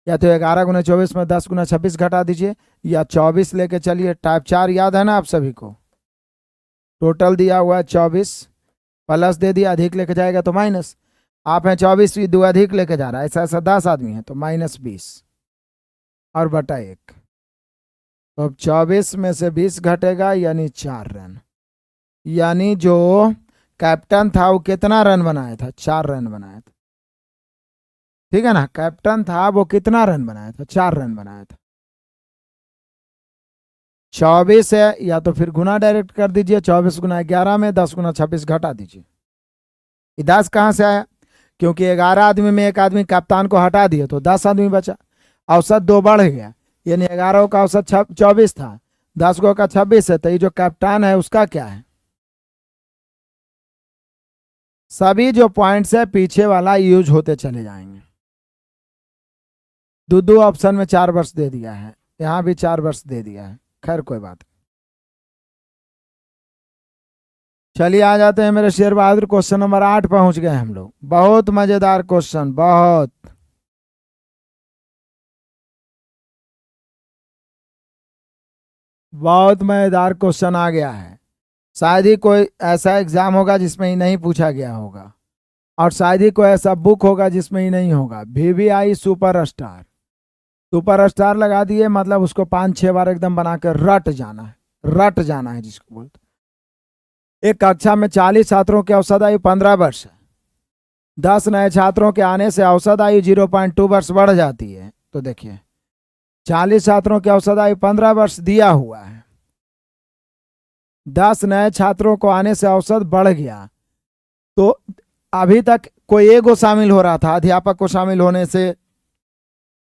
या तो 11 गुना 24 में 10 गुना 26 घटा दीजिए, या 24 लेके चलिए। टाइप 4 याद है ना आप सभी को? टोटल दिया हुआ है 24, प्लस दे दिया, अधिक लेके जाएगा तो माइनस। आप हैं 24, 2 अधिक लेके जा रहा है, ऐसा ऐसा 10 आदमी है तो -20 और बटा 1, तो अब 24 में से 20 घटेगा यानी 4 रन। यानी जो कैप्टन था वो कितना रन बनाया था? 4 रन बनाया था, ठीक है ना? कैप्टन था वो कितना रन बनाया था? 4 रन बनाया था। 24 है, या तो फिर गुना डायरेक्ट कर दीजिए, 24 गुना 11 में 10 गुना 26 घटा दीजिए। 10 कहाँ से आया? क्योंकि 11 आदमी में एक आदमी कप्तान को हटा दिए तो 10 आदमी बचा, औसत 2 बढ़ गया, यानी 11 का औसत 24 था, 10 गो का 26 है, तो ये जो कप्तान है उसका क्या है? सभी जो पॉइंट्स है पीछे वाला यूज होते चले जाएंगे। दो ऑप्शन में 4 वर्ष दे दिया है, यहाँ भी 4 वर्ष दे दिया है, खैर कोई बात। चलिए आ जाते हैं मेरे शेर बहादुर, क्वेश्चन नंबर 8 पहुंच गए हम लोग। बहुत मजेदार क्वेश्चन, बहुत मजेदार क्वेश्चन आ गया है। शायद ही कोई ऐसा एग्जाम होगा जिसमें ही नहीं पूछा गया होगा, और शायद ही कोई ऐसा बुक होगा जिसमें ही नहीं होगा। VVI super star, super star लगा दिए मतलब उसको 5 6 बार एकदम बनाकर रट जाना है, रट जाना है जिसको बोलते। एक कक्षा में 40 छात्रों की औसत आयु 15 वर्ष है, 10 नए छात्रों के आने से औसत आयु 0.2 वर्ष बढ़ जाती है। तो देखिए 40 छात्रों की औसत आयु 15 वर्ष दिया हुआ है, 10 नए छात्रों को आने से औसत बढ़ गया। तो अभी तक कोई एक को शामिल हो रहा था अध्यापक को शामिल होने से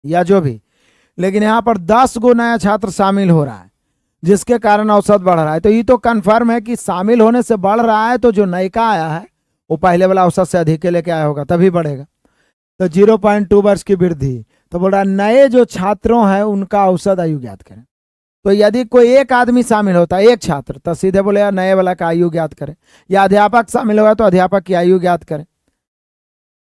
या जो भी, लेकिन यहां पर 10 गो नया छात्र शामिल हो रहा है जिसके कारण औसत बढ़ रहा है। तो ये तो कंफर्म है कि शामिल होने से बढ़ रहा है, तो जो नयका आया है वो पहले वाला औसत से अधिक के लेके आया होगा तभी बढ़ेगा। तो 0.2 वर्ष की वृद्धि। तो बोल रहा नए जो छात्रों हैं उनका औसत आयु ज्ञात करें। तो यदि कोई एक आदमी शामिल होता है, एक छात्र, तो सीधे बोले यार नए वाला का आयु ज्ञात करें, या अध्यापक शामिल होगा तो अध्यापक की आयु ज्ञात करें,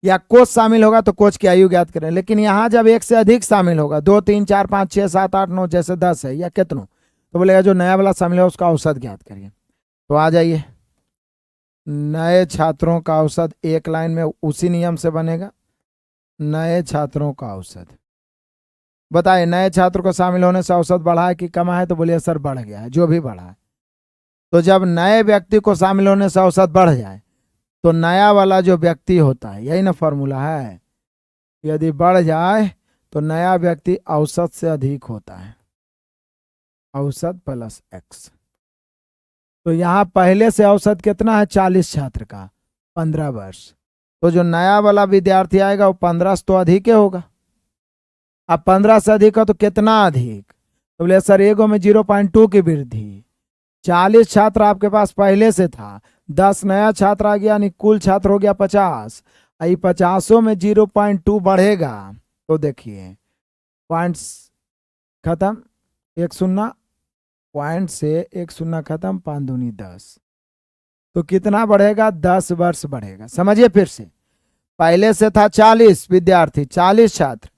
या कोच शामिल होगा तो कोच की आयु ज्ञात करें। लेकिन यहां जब एक से अधिक शामिल होगा, 2 3 4 5 6 7 8 9 जैसे 10 है या कितनों, तो बोलेगा जो नया वाला शामिल है उसका औसत ज्ञात करिए। तो आ जाइए, नए छात्रों का औसत एक लाइन में उसी नियम से बनेगा। नए छात्रों का औसत बताइए, नए छात्र को शामिल होने से औसत बढ़ा है कि कमा है, तो बोलिए सर बढ़ गया है, जो भी बढ़ा है। तो जब नए व्यक्ति को शामिल होने से औसत बढ़ जाए तो नया वाला जो व्यक्ति होता है, यही ना फॉर्मूला है, यदि बढ़ जाए तो नया व्यक्ति औसत से अधिक होता है, औसत प्लस एक्स। तो यहां पहले से औसत कितना है 40 छात्र का 15 वर्ष, तो जो नया वाला विद्यार्थी आएगा वो 15 से तो अधिक ही होगा। अब 15 से अधिक हो तो कितना अधिक, तो बोले सर एगो में 0.2 की वृद्धि, 40 छात्र आपके पास पहले से था, 10 नया छात्र आ गया, यानी कुल छात्र हो गया 50। आई 50 में 0.2 बढ़ेगा, तो देखिए पॉइंट्स खत्म, 1 शून्य, पॉइंट से 1 शून्य खत्म, 5 दूनी 10, तो कितना बढ़ेगा 10 वर्ष बढ़ेगा। समझिए फिर से, पहले से था 40 विद्यार्थी, 40 छात्र,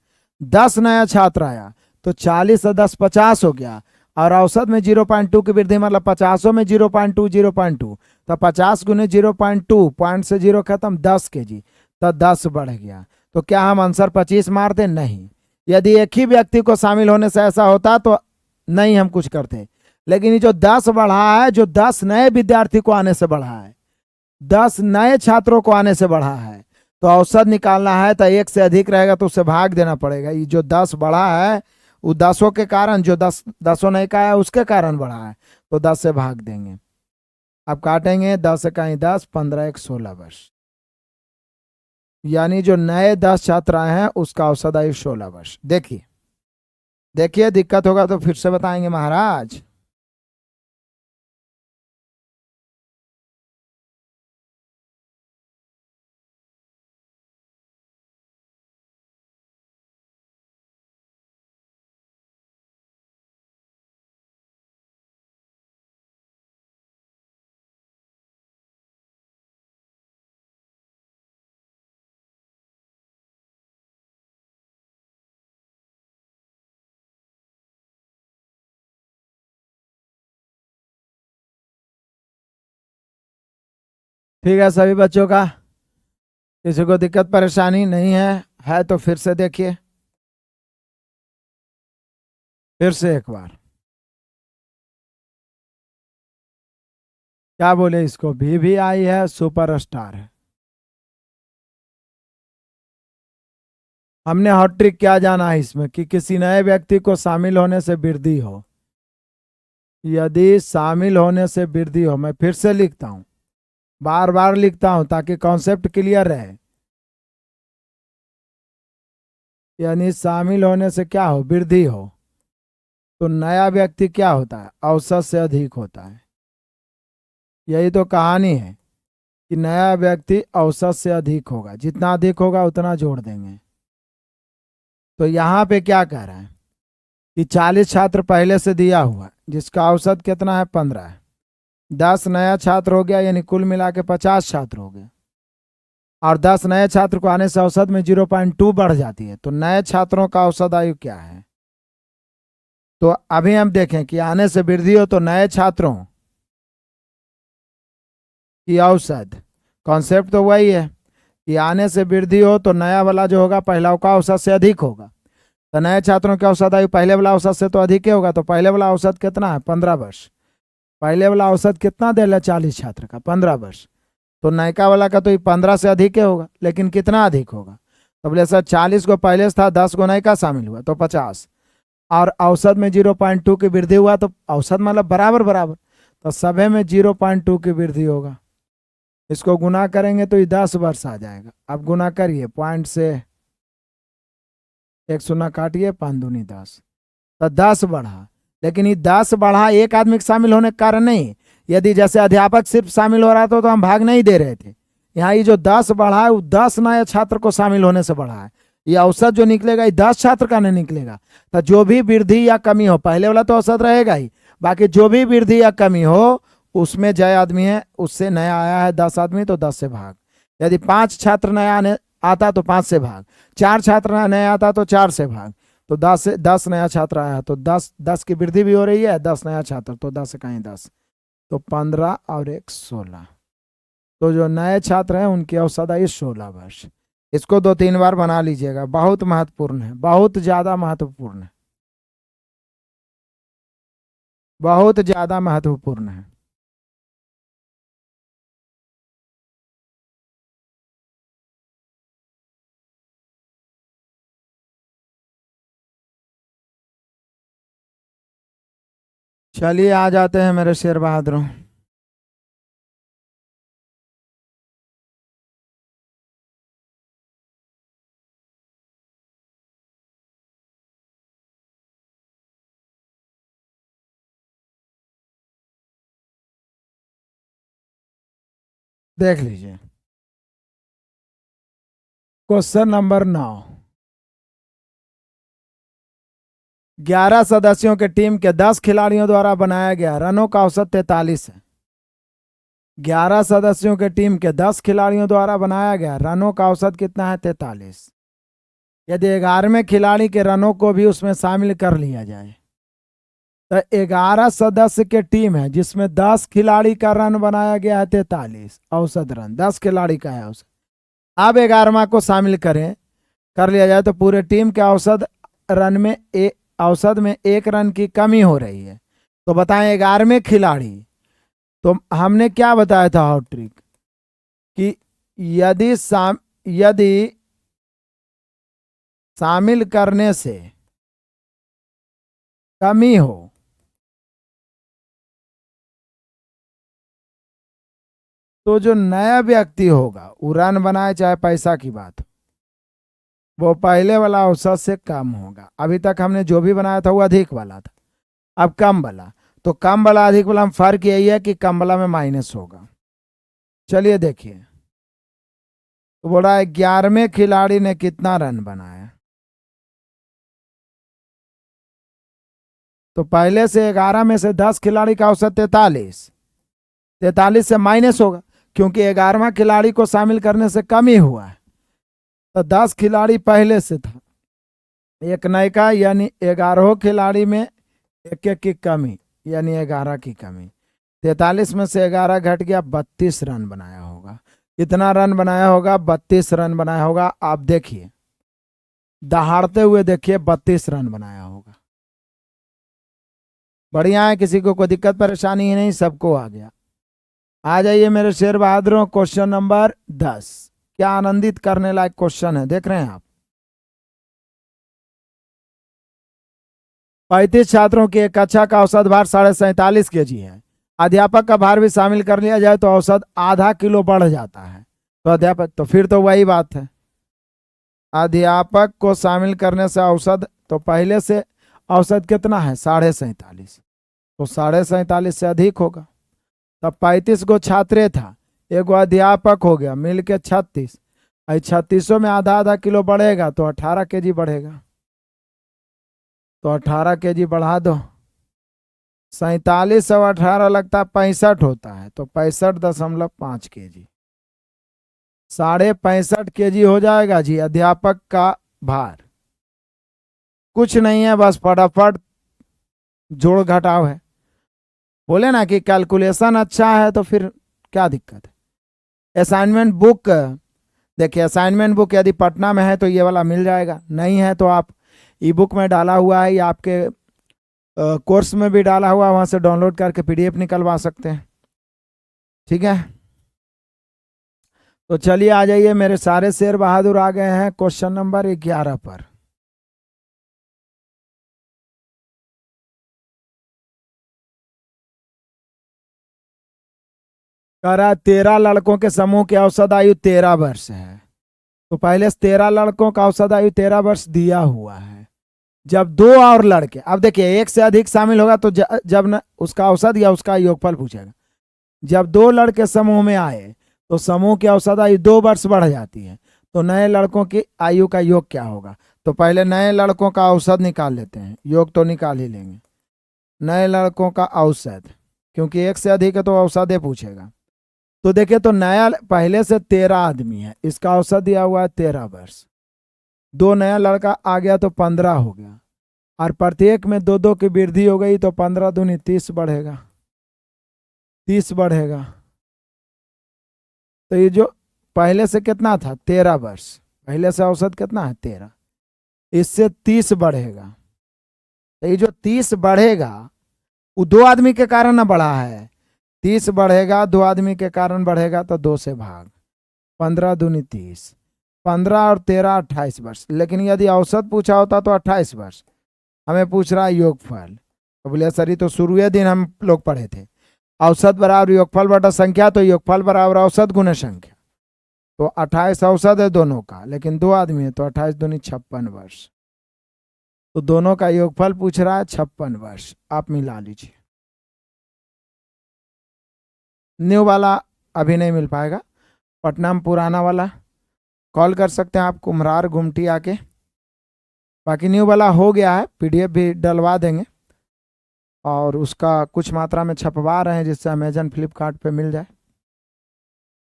10 नया छात्र आया तो 40 से 10 50 हो गया, और औसत में 0.2 की वृद्धि, मतलब 50 में 0.2 0.2, तो 50 गुने 0.2, पॉइंट से 0 खत्म, 10 के जी, तो 10 बढ़ गया। तो क्या हम आंसर 25 मारते? नहीं। यदि एक ही व्यक्ति को शामिल होने से ऐसा होता तो नहीं हम कुछ करते, लेकिन ये जो 10 बढ़ा है, जो 10 नए विद्यार्थी को आने से बढ़ा है, 10 नए छात्रों को आने से बढ़ा है, तो औसत निकालना है तो एक से अधिक रहेगा तो उससे भाग देना पड़ेगा। ये जो 10 बढ़ा है वो 10 के कारण, जो 10 नए का है उसके कारण बढ़ा है, तो 10 से भाग देंगे। अब काटेंगे, 10 इकाई 10, 15 1 16 वर्ष, यानी जो नए 10 छात्र आए हैं उसका औसत आयु 16 वर्ष। देखिए देखिए, दिक्कत होगा तो फिर से बताएंगे महाराज। ठीक है सभी बच्चों का, किसी को दिक्कत परेशानी नहीं है तो फिर से देखिए, फिर से एक बार। क्या बोले इसको, भी आई है, सुपरस्टार है। हमने हॉट ट्रिक क्या जाना है इसमें कि किसी नए व्यक्ति को शामिल होने से वृद्धि हो। यदि शामिल होने से वृद्धि हो, मैं फिर से लिखता हूं, बार बार लिखता हूं ताकि कॉन्सेप्ट क्लियर रहे। यानी शामिल होने से क्या हो, वृद्धि हो, तो नया व्यक्ति क्या होता है, औसत से अधिक होता है। यही तो कहानी है कि नया व्यक्ति औसत से अधिक होगा, जितना अधिक होगा उतना जोड़ देंगे। तो यहां पे क्या कह रहा है कि 40 छात्र पहले से दिया हुआ जिसका औसत कितना है 15 है, 10 नया छात्र हो गया, यानी कुल मिला के 50 छात्र हो गए, और 10 नए छात्र को आने से औसत में 0.2 बढ़ जाती है। तो नए छात्रों का औसत आयु क्या है, तो अभी हम देखें कि आने से वृद्धि हो तो नए छात्रों की औसत, कॉन्सेप्ट तो वही है कि आने से वृद्धि हो तो नया वाला जो होगा पहला का औसत से अधिक होगा, तो नए छात्रों की औसत आयु पहले वाला औसत से तो अधिक ही होगा। तो पहले वाला औसत कितना है 15 वर्ष, पहले वाला औसत कितना दे रहा 40 छात्र का 15 वर्ष, तो नयका वाला का तो ये 15 से अधिक ही होगा, लेकिन कितना अधिक होगा? तो बोले सर 40 को पहले से था, 10 को नयका शामिल हुआ तो 50, और औसत में 0.2 की वृद्धि हुआ, तो औसत मतलब बराबर बराबर, तो सभी में 0.2 की वृद्धि होगा। इसको गुना करेंगे तो ये 10 वर्ष आ जाएगा। अब गुना करिए, पॉइंट से एक शून्य काटिए, 5 दूनी 10, तो 10 बढ़ा। लेकिन ये 10 बढ़ा एक आदमी के शामिल होने के कारण नहीं। यदि जैसे अध्यापक सिर्फ शामिल हो रहा था तो हम भाग नहीं दे रहे थे। यहाँ ये जो 10 बढ़ा है वो 10 नए छात्र को शामिल होने से बढ़ा है। ये औसत जो निकलेगा ये 10 छात्र का नहीं निकलेगा। तो जो भी वृद्धि या कमी हो, पहले वाला तो औसत रहेगा ही, बाकी जो भी वृद्धि या कमी हो उसमें जय आदमी है, उससे नया आया है 10 आदमी, तो 10 से भाग। यदि 5 छात्र नया आने आता तो 5 से भाग, 4 छात्र नया आता तो 4 से भाग, तो 10 से 10 नया छात्र आया तो 10 की वृद्धि भी हो रही है, 10 नया छात्र, तो 10 से कहीं 10, तो 15 और 1 16। तो जो नए छात्र हैं उनकी औसत आई 16 वर्ष। इसको 2-3 बार बना लीजिएगा, बहुत महत्वपूर्ण है, बहुत ज्यादा महत्वपूर्ण है, बहुत ज्यादा महत्वपूर्ण है। चलिए आ जाते हैं मेरे शेर बहादुरों। देख लीजिए क्वेश्चन नंबर 9। 11 सदस्यों के टीम के 10 खिलाड़ियों द्वारा बनाया गया रनों का औसत 43 है। 11 सदस्यों के टीम के 10 खिलाड़ियों द्वारा बनाया गया रनों का औसत कितना है? 43। यदि 11वें खिलाड़ी के रनों को भी उसमें शामिल कर लिया जाए तो 11 सदस्य के टीम है जिसमें 10 खिलाड़ी का रन बनाया गया है 43 औसत रन, 10 खिलाड़ी का है औसत। अब 11वां को शामिल करें, कर लिया जाए तो पूरे टीम के औसत रन में औसत में 1 रन की कमी हो रही है। तो बताएं 11वें खिलाड़ी, तो हमने क्या बताया था हॉट ट्रिक कि यदि शामिल करने से कमी हो तो जो नया व्यक्ति होगा वो रन बनाए, चाहे पैसा की बात हो, वो पहले वाला औसत से कम होगा। अभी तक हमने जो भी बनाया था वो अधिक वाला था, अब कम वाला, तो कम वाला अधिक वाला में फर्क यही है कि कम वाला में माइनस होगा। चलिए देखिए, तो बोला है 11वें खिलाड़ी ने कितना रन बनाया, तो पहले से 11 में से 10 खिलाड़ी का औसत 43, 43 से माइनस होगा क्योंकि 11वां खिलाड़ी को शामिल करने से कम ही हुआ है। तो 10 खिलाड़ी पहले से था, एक नयका यानी 11 खिलाड़ी में एक एक की कमी यानी 11 की कमी, 43 में से 11 घट गया, 32 रन बनाया होगा। कितना रन बनाया होगा? 32 रन बनाया होगा। आप देखिए, दहाड़ते हुए देखिए, 32 रन बनाया होगा। बढ़िया है, किसी को कोई दिक्कत परेशानी ही नहीं, सबको आ गया। आ जाइए मेरे शेर बहादुरों, क्वेश्चन नंबर 10। क्या आनंदित करने लायक क्वेश्चन है, देख रहे हैं आप। 35 छात्रों की एक कक्षा का औसत भार 47.5 kg है। अध्यापक का भार भी शामिल कर लिया जाए तो औसत आधा किलो बढ़ जाता है। तो अध्यापक, तो फिर तो वही बात है, अध्यापक को शामिल करने से औसत, तो पहले से औसत कितना है? 47.5, तो 47.5 से अधिक होगा। तब 35 गो छात्रे था, एक अध्यापक हो गया, मिल के 36, 36 में आधा आधा किलो बढ़ेगा तो 18 kg बढ़ेगा। तो 18 kg बढ़ा दो, 47 और 18 लगता 65 होता है, तो 65.5 kg, 65.5 kg हो जाएगा जी अध्यापक का भार। कुछ नहीं है, बस फटाफट जोड़ घटाव है। बोले ना कि कैलकुलेशन अच्छा है तो फिर क्या दिक्कत है। असाइनमेंट बुक, देखिए असाइनमेंट बुक यदि पटना में है तो ये वाला मिल जाएगा, नहीं है तो आप ई बुक में डाला हुआ है या आपके कोर्स में भी डाला हुआ है, वहाँ से डाउनलोड करके PDF निकलवा सकते हैं। ठीक है। तो चलिए आ जाइए, मेरे सारे शेर बहादुर आ गए हैं क्वेश्चन नंबर 11 पर। कह रहा है 13 लड़कों के समूह की औसत आयु 13 वर्ष है। तो पहले से 13 लड़कों का औसत आयु 13 वर्ष दिया हुआ है। जब दो और लड़के, अब देखिए एक से अधिक शामिल होगा तो जब न उसका औसत या उसका योगफल पूछेगा। जब दो लड़के समूह में आए तो समूह की औसत आयु 2 वर्ष बढ़ जाती है। तो नए लड़कों की आयु का योग क्या होगा? तो पहले नए लड़कों का औसत निकाल लेते हैं, योग तो निकाल ही लेंगे। नए लड़कों का औसत, क्योंकि एक से अधिक है तो औसत पूछेगा। तो देखिए, तो नया पहले से 13 आदमी है, इसका औसत दिया हुआ है 13 वर्ष। दो नया लड़का आ गया तो 15 हो गया, और प्रत्येक में 2-2 की वृद्धि हो गई तो 15 दूनी 30 बढ़ेगा, 30 बढ़ेगा। तो ये जो पहले से कितना था 13 वर्ष, पहले से औसत कितना है 13, इससे 30 बढ़ेगा। तो ये जो 30 बढ़ेगा वो दो आदमी के कारण ना बढ़ा है। 30 बढ़ेगा, दो आदमी के कारण बढ़ेगा तो 2 से भाग, 15 दूनी 30, 15 और 13 28 वर्ष। लेकिन यदि औसत पूछा होता तो 28 वर्ष। हमें पूछ रहा है योगफल। तो बोले सर ये तो शुरू दिन हम लोग पढ़े थे, औसत बराबर योगफल बटा संख्या, तो योगफल बराबर औसत गुने संख्या। तो 28 औसत है दोनों का, लेकिन दो आदमी है तो 28 दूनी 56 वर्ष। तो दोनों का योगफल पूछ रहा है 56 वर्ष, आप मिला लीजिए। न्यू वाला अभी नहीं मिल पाएगा, पटना में पुराना वाला कॉल कर सकते हैं आप, कुम्हरार गुमटी आके। बाकी न्यू वाला हो गया है, पीडीएफ भी डलवा देंगे और उसका कुछ मात्रा में छपवा रहे हैं जिससे अमेजन फ्लिपकार्ट पे मिल जाए,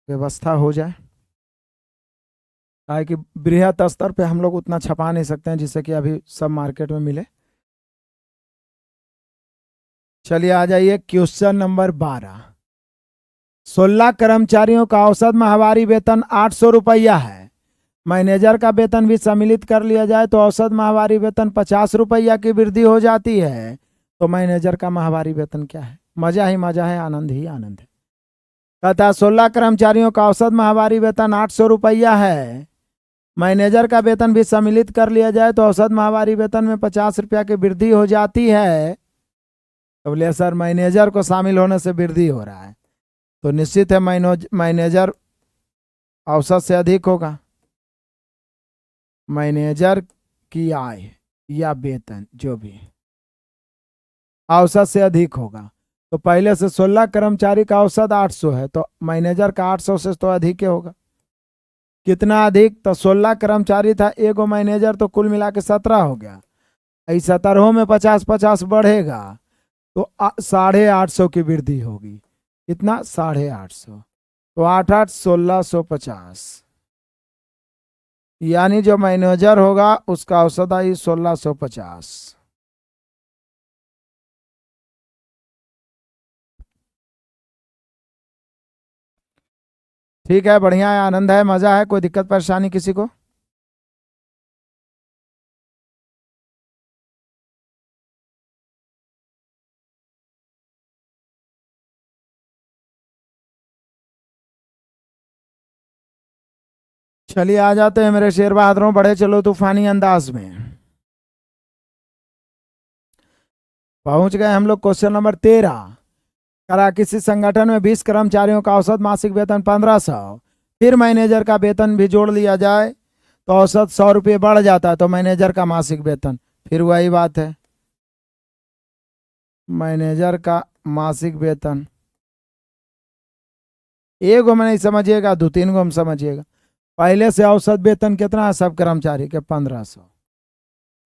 व्यवस्था हो जाए। ताकि बृहत स्तर पे हम लोग उतना छपा नहीं सकते हैं जिससे कि अभी सब मार्केट में मिले। चलिए आ जाइए क्वेश्चन नंबर 12। 16 कर्मचारियों का औसत माहवारी वेतन 800 रुपया है। मैनेजर का वेतन भी सम्मिलित कर लिया जाए तो औसत माहवारी वेतन 50 रुपया की वृद्धि हो जाती है। तो मैनेजर का माहवारी वेतन क्या है? मजा ही मजा है, आनंद ही आनंद है। कहता है 16 कर्मचारियों का औसत माहवारी वेतन 800 रुपया है। मैनेजर का वेतन भी सम्मिलित कर लिया जाए तो औसत माहवारी वेतन में 50 रुपया की वृद्धि हो जाती है। तो बोले सर मैनेजर को शामिल होने से वृद्धि हो रहा है, तो निश्चित है मैनेजर औसत से अधिक होगा। मैनेजर की आय या वेतन जो भी औसत से अधिक होगा। तो पहले से 16 कर्मचारी का औसत 800 है तो मैनेजर का 800 से तो अधिक ही होगा। कितना अधिक? तो 16 कर्मचारी था, एगो मैनेजर, तो कुल मिला के 17 हो गया। इस 17 में 50-50 बढ़ेगा तो 850 की वृद्धि होगी। कितना? 850। तो 8-8 1650, यानी जो मैनेजर होगा उसका औसत आयु 1650। ठीक है, बढ़िया है, आनंद है, मजा है। कोई दिक्कत परेशानी किसी को? चलिए आ जाते हैं मेरे शेर बहादुरों, बड़े चलो तूफानी अंदाज में। पहुंच गए हम लोग क्वेश्चन नंबर 13। करा किसी संगठन में 20 कर्मचारियों का औसत मासिक वेतन 1500, फिर मैनेजर का वेतन भी जोड़ लिया जाए तो औसत 100 रुपये बढ़ जाता है। तो मैनेजर का मासिक वेतन, फिर वही बात है, मैनेजर का मासिक वेतन एक गो में नहीं समझिएगा, 2-3 गो में समझिएगा। पहले से औसत वेतन कितना है सब कर्मचारी के? 1500।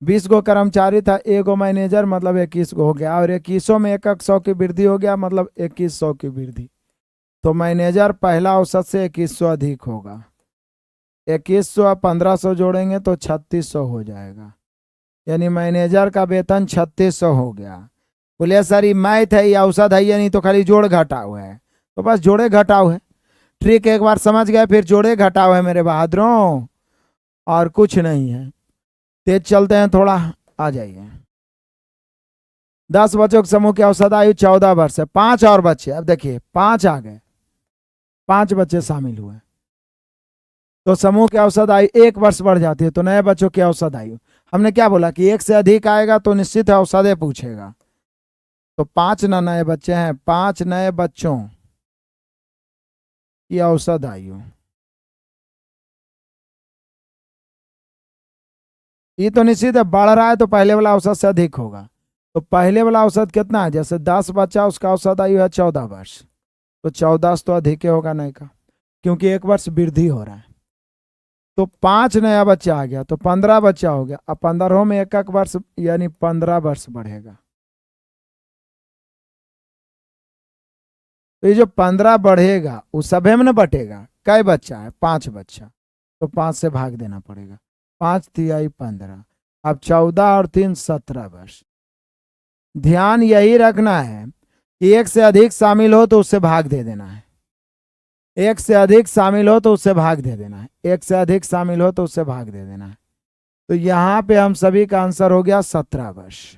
20 गो कर्मचारी था, एगो मैनेजर, मतलब 21 गो हो गया, और 2100 में 100 की वृद्धि हो गया, मतलब 2100 की वृद्धि। तो मैनेजर पहला औसत से 2100 अधिक होगा। 2100 1500 जोड़ेंगे तो 3600 हो जाएगा, यानी मैनेजर का वेतन 3600 हो गया। बोले सर ये मैथ है या औसत है, या नहीं तो खाली जोड़ घटाव है? तो बस जोड़े घटाव है। ट्रिक एक बार समझ गए फिर जोड़े घटाव है मेरे बहादुरों, और कुछ नहीं है। तेज चलते हैं थोड़ा, आ जाइए। 10 बच्चों के समूह की औसत आयु 14 वर्ष है, 5 और बच्चे। अब देखिए 5 आ गए, 5 बच्चे शामिल हुए। तो समूह की औसत आयु 1 वर्ष बढ़ जाती है, तो नए बच्चों की औसत आयु हमने क्या बोला कि 1 से अधिक आएगा तो निश्चित है औसतें पूछेगा। तो 5 नए बच्चे हैं, 5 नए बच्चों की औसत आयु, ये तो निश्चित है बढ़ रहा है तो पहले वाला औसत से अधिक होगा। तो पहले वाला औसत कितना है, जैसे 10 बच्चा उसका औसत आयु है 14 वर्ष, तो 14 तो अधिक ही होगा नए का, क्योंकि 1 वर्ष वृद्धि हो रहा है। तो 5 नया बच्चा आ गया तो 15 बच्चा हो गया। अब 15 में 1 वर्ष यानी 15 वर्ष बढ़ेगा। तो ये जो 15 बढ़ेगा वो सभे में न बटेगा, कै बच्चा है 5 बच्चा, तो 5 से भाग देना पड़ेगा, 5 तिहाई 15, अब 14 और 3 17 वर्ष। ध्यान यही रखना है कि 1 से अधिक शामिल हो तो उससे भाग दे देना है, 1 से अधिक शामिल हो तो उससे भाग दे देना है, 1 से अधिक शामिल हो तो उससे भाग दे देना है। तो यहां पे हम सभी का आंसर हो गया 17 वर्ष।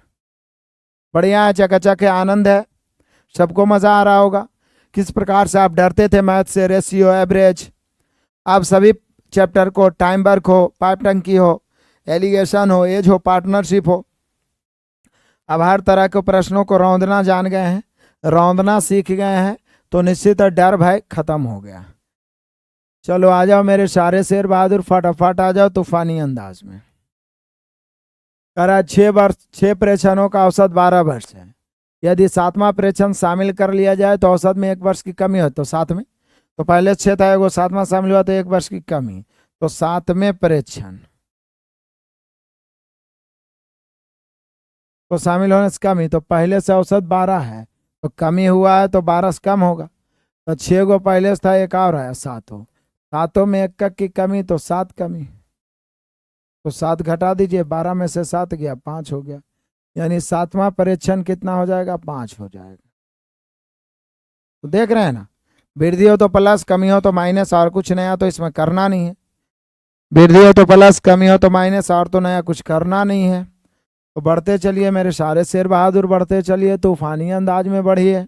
बढ़िया है, चकाचक है, आनंद है, सबको मजा आ रहा होगा। किस प्रकार से आप डरते थे मैथ से, रेशियो, एवरेज, आप सभी चैप्टर को, टाइम वर्क हो, पाइप टंकी हो, एलिगेशन हो, एज हो, पार्टनरशिप हो, अब हर तरह के प्रश्नों को रौंदना जान गए हैं, रौंदना सीख गए हैं, तो निश्चित डर भय खत्म हो गया। चलो आ जाओ मेरे सारे शेर बहादुर, फटाफट आ जाओ तूफानी अंदाज में। करा 6 प्रेक्षणों का औसत 12 वर्ष है। यदि 7वां प्रेक्षण शामिल कर लिया जाए तो औसत में 1 वर्ष की कमी हो, तो 7 में, तो पहले 6 था, वो 7वां शामिल हुआ तो 1 वर्ष की कमी, तो 7वें प्रेक्षण को शामिल होने से कमी, तो पहले से औसत 12 है तो कमी हुआ है तो 12 से कम होगा। तो 6 गो पहले से था, एक और आया 7 हो, 7 में 1 की कमी तो 7 कमी, तो 7 घटा दीजिए, 12 में से 7 गया 5 हो गया, यानी 7वां परीक्षण कितना हो जाएगा, 5 हो जाएगा। तो देख रहे हैं ना, वृद्धि हो तो प्लस, कमी हो तो माइनस, और कुछ नया तो इसमें करना नहीं है। वृद्धि हो तो प्लस, कमी हो तो माइनस, और तो नया कुछ करना नहीं है। तो बढ़ते चलिए मेरे सारे शेर बहादुर, बढ़ते चलिए, तूफानी अंदाज में बढ़िए।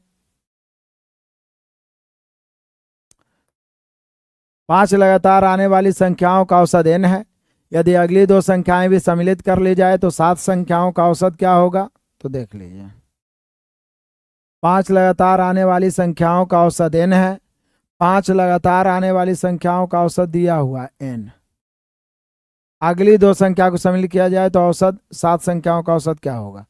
5 लगातार आने वाली संख्याओं का औसत n है। यदि अगली 2 संख्याएं भी सम्मिलित कर ली जाए तो 7 संख्याओं का औसत क्या होगा, तो देख लीजिए। 5 लगातार आने वाली संख्याओं का औसत n है, 5 लगातार आने वाली संख्याओं का औसत दिया हुआ n, अगली 2 संख्या को सम्मिलित किया जाए तो औसत 7 संख्याओं का औसत क्या होगा।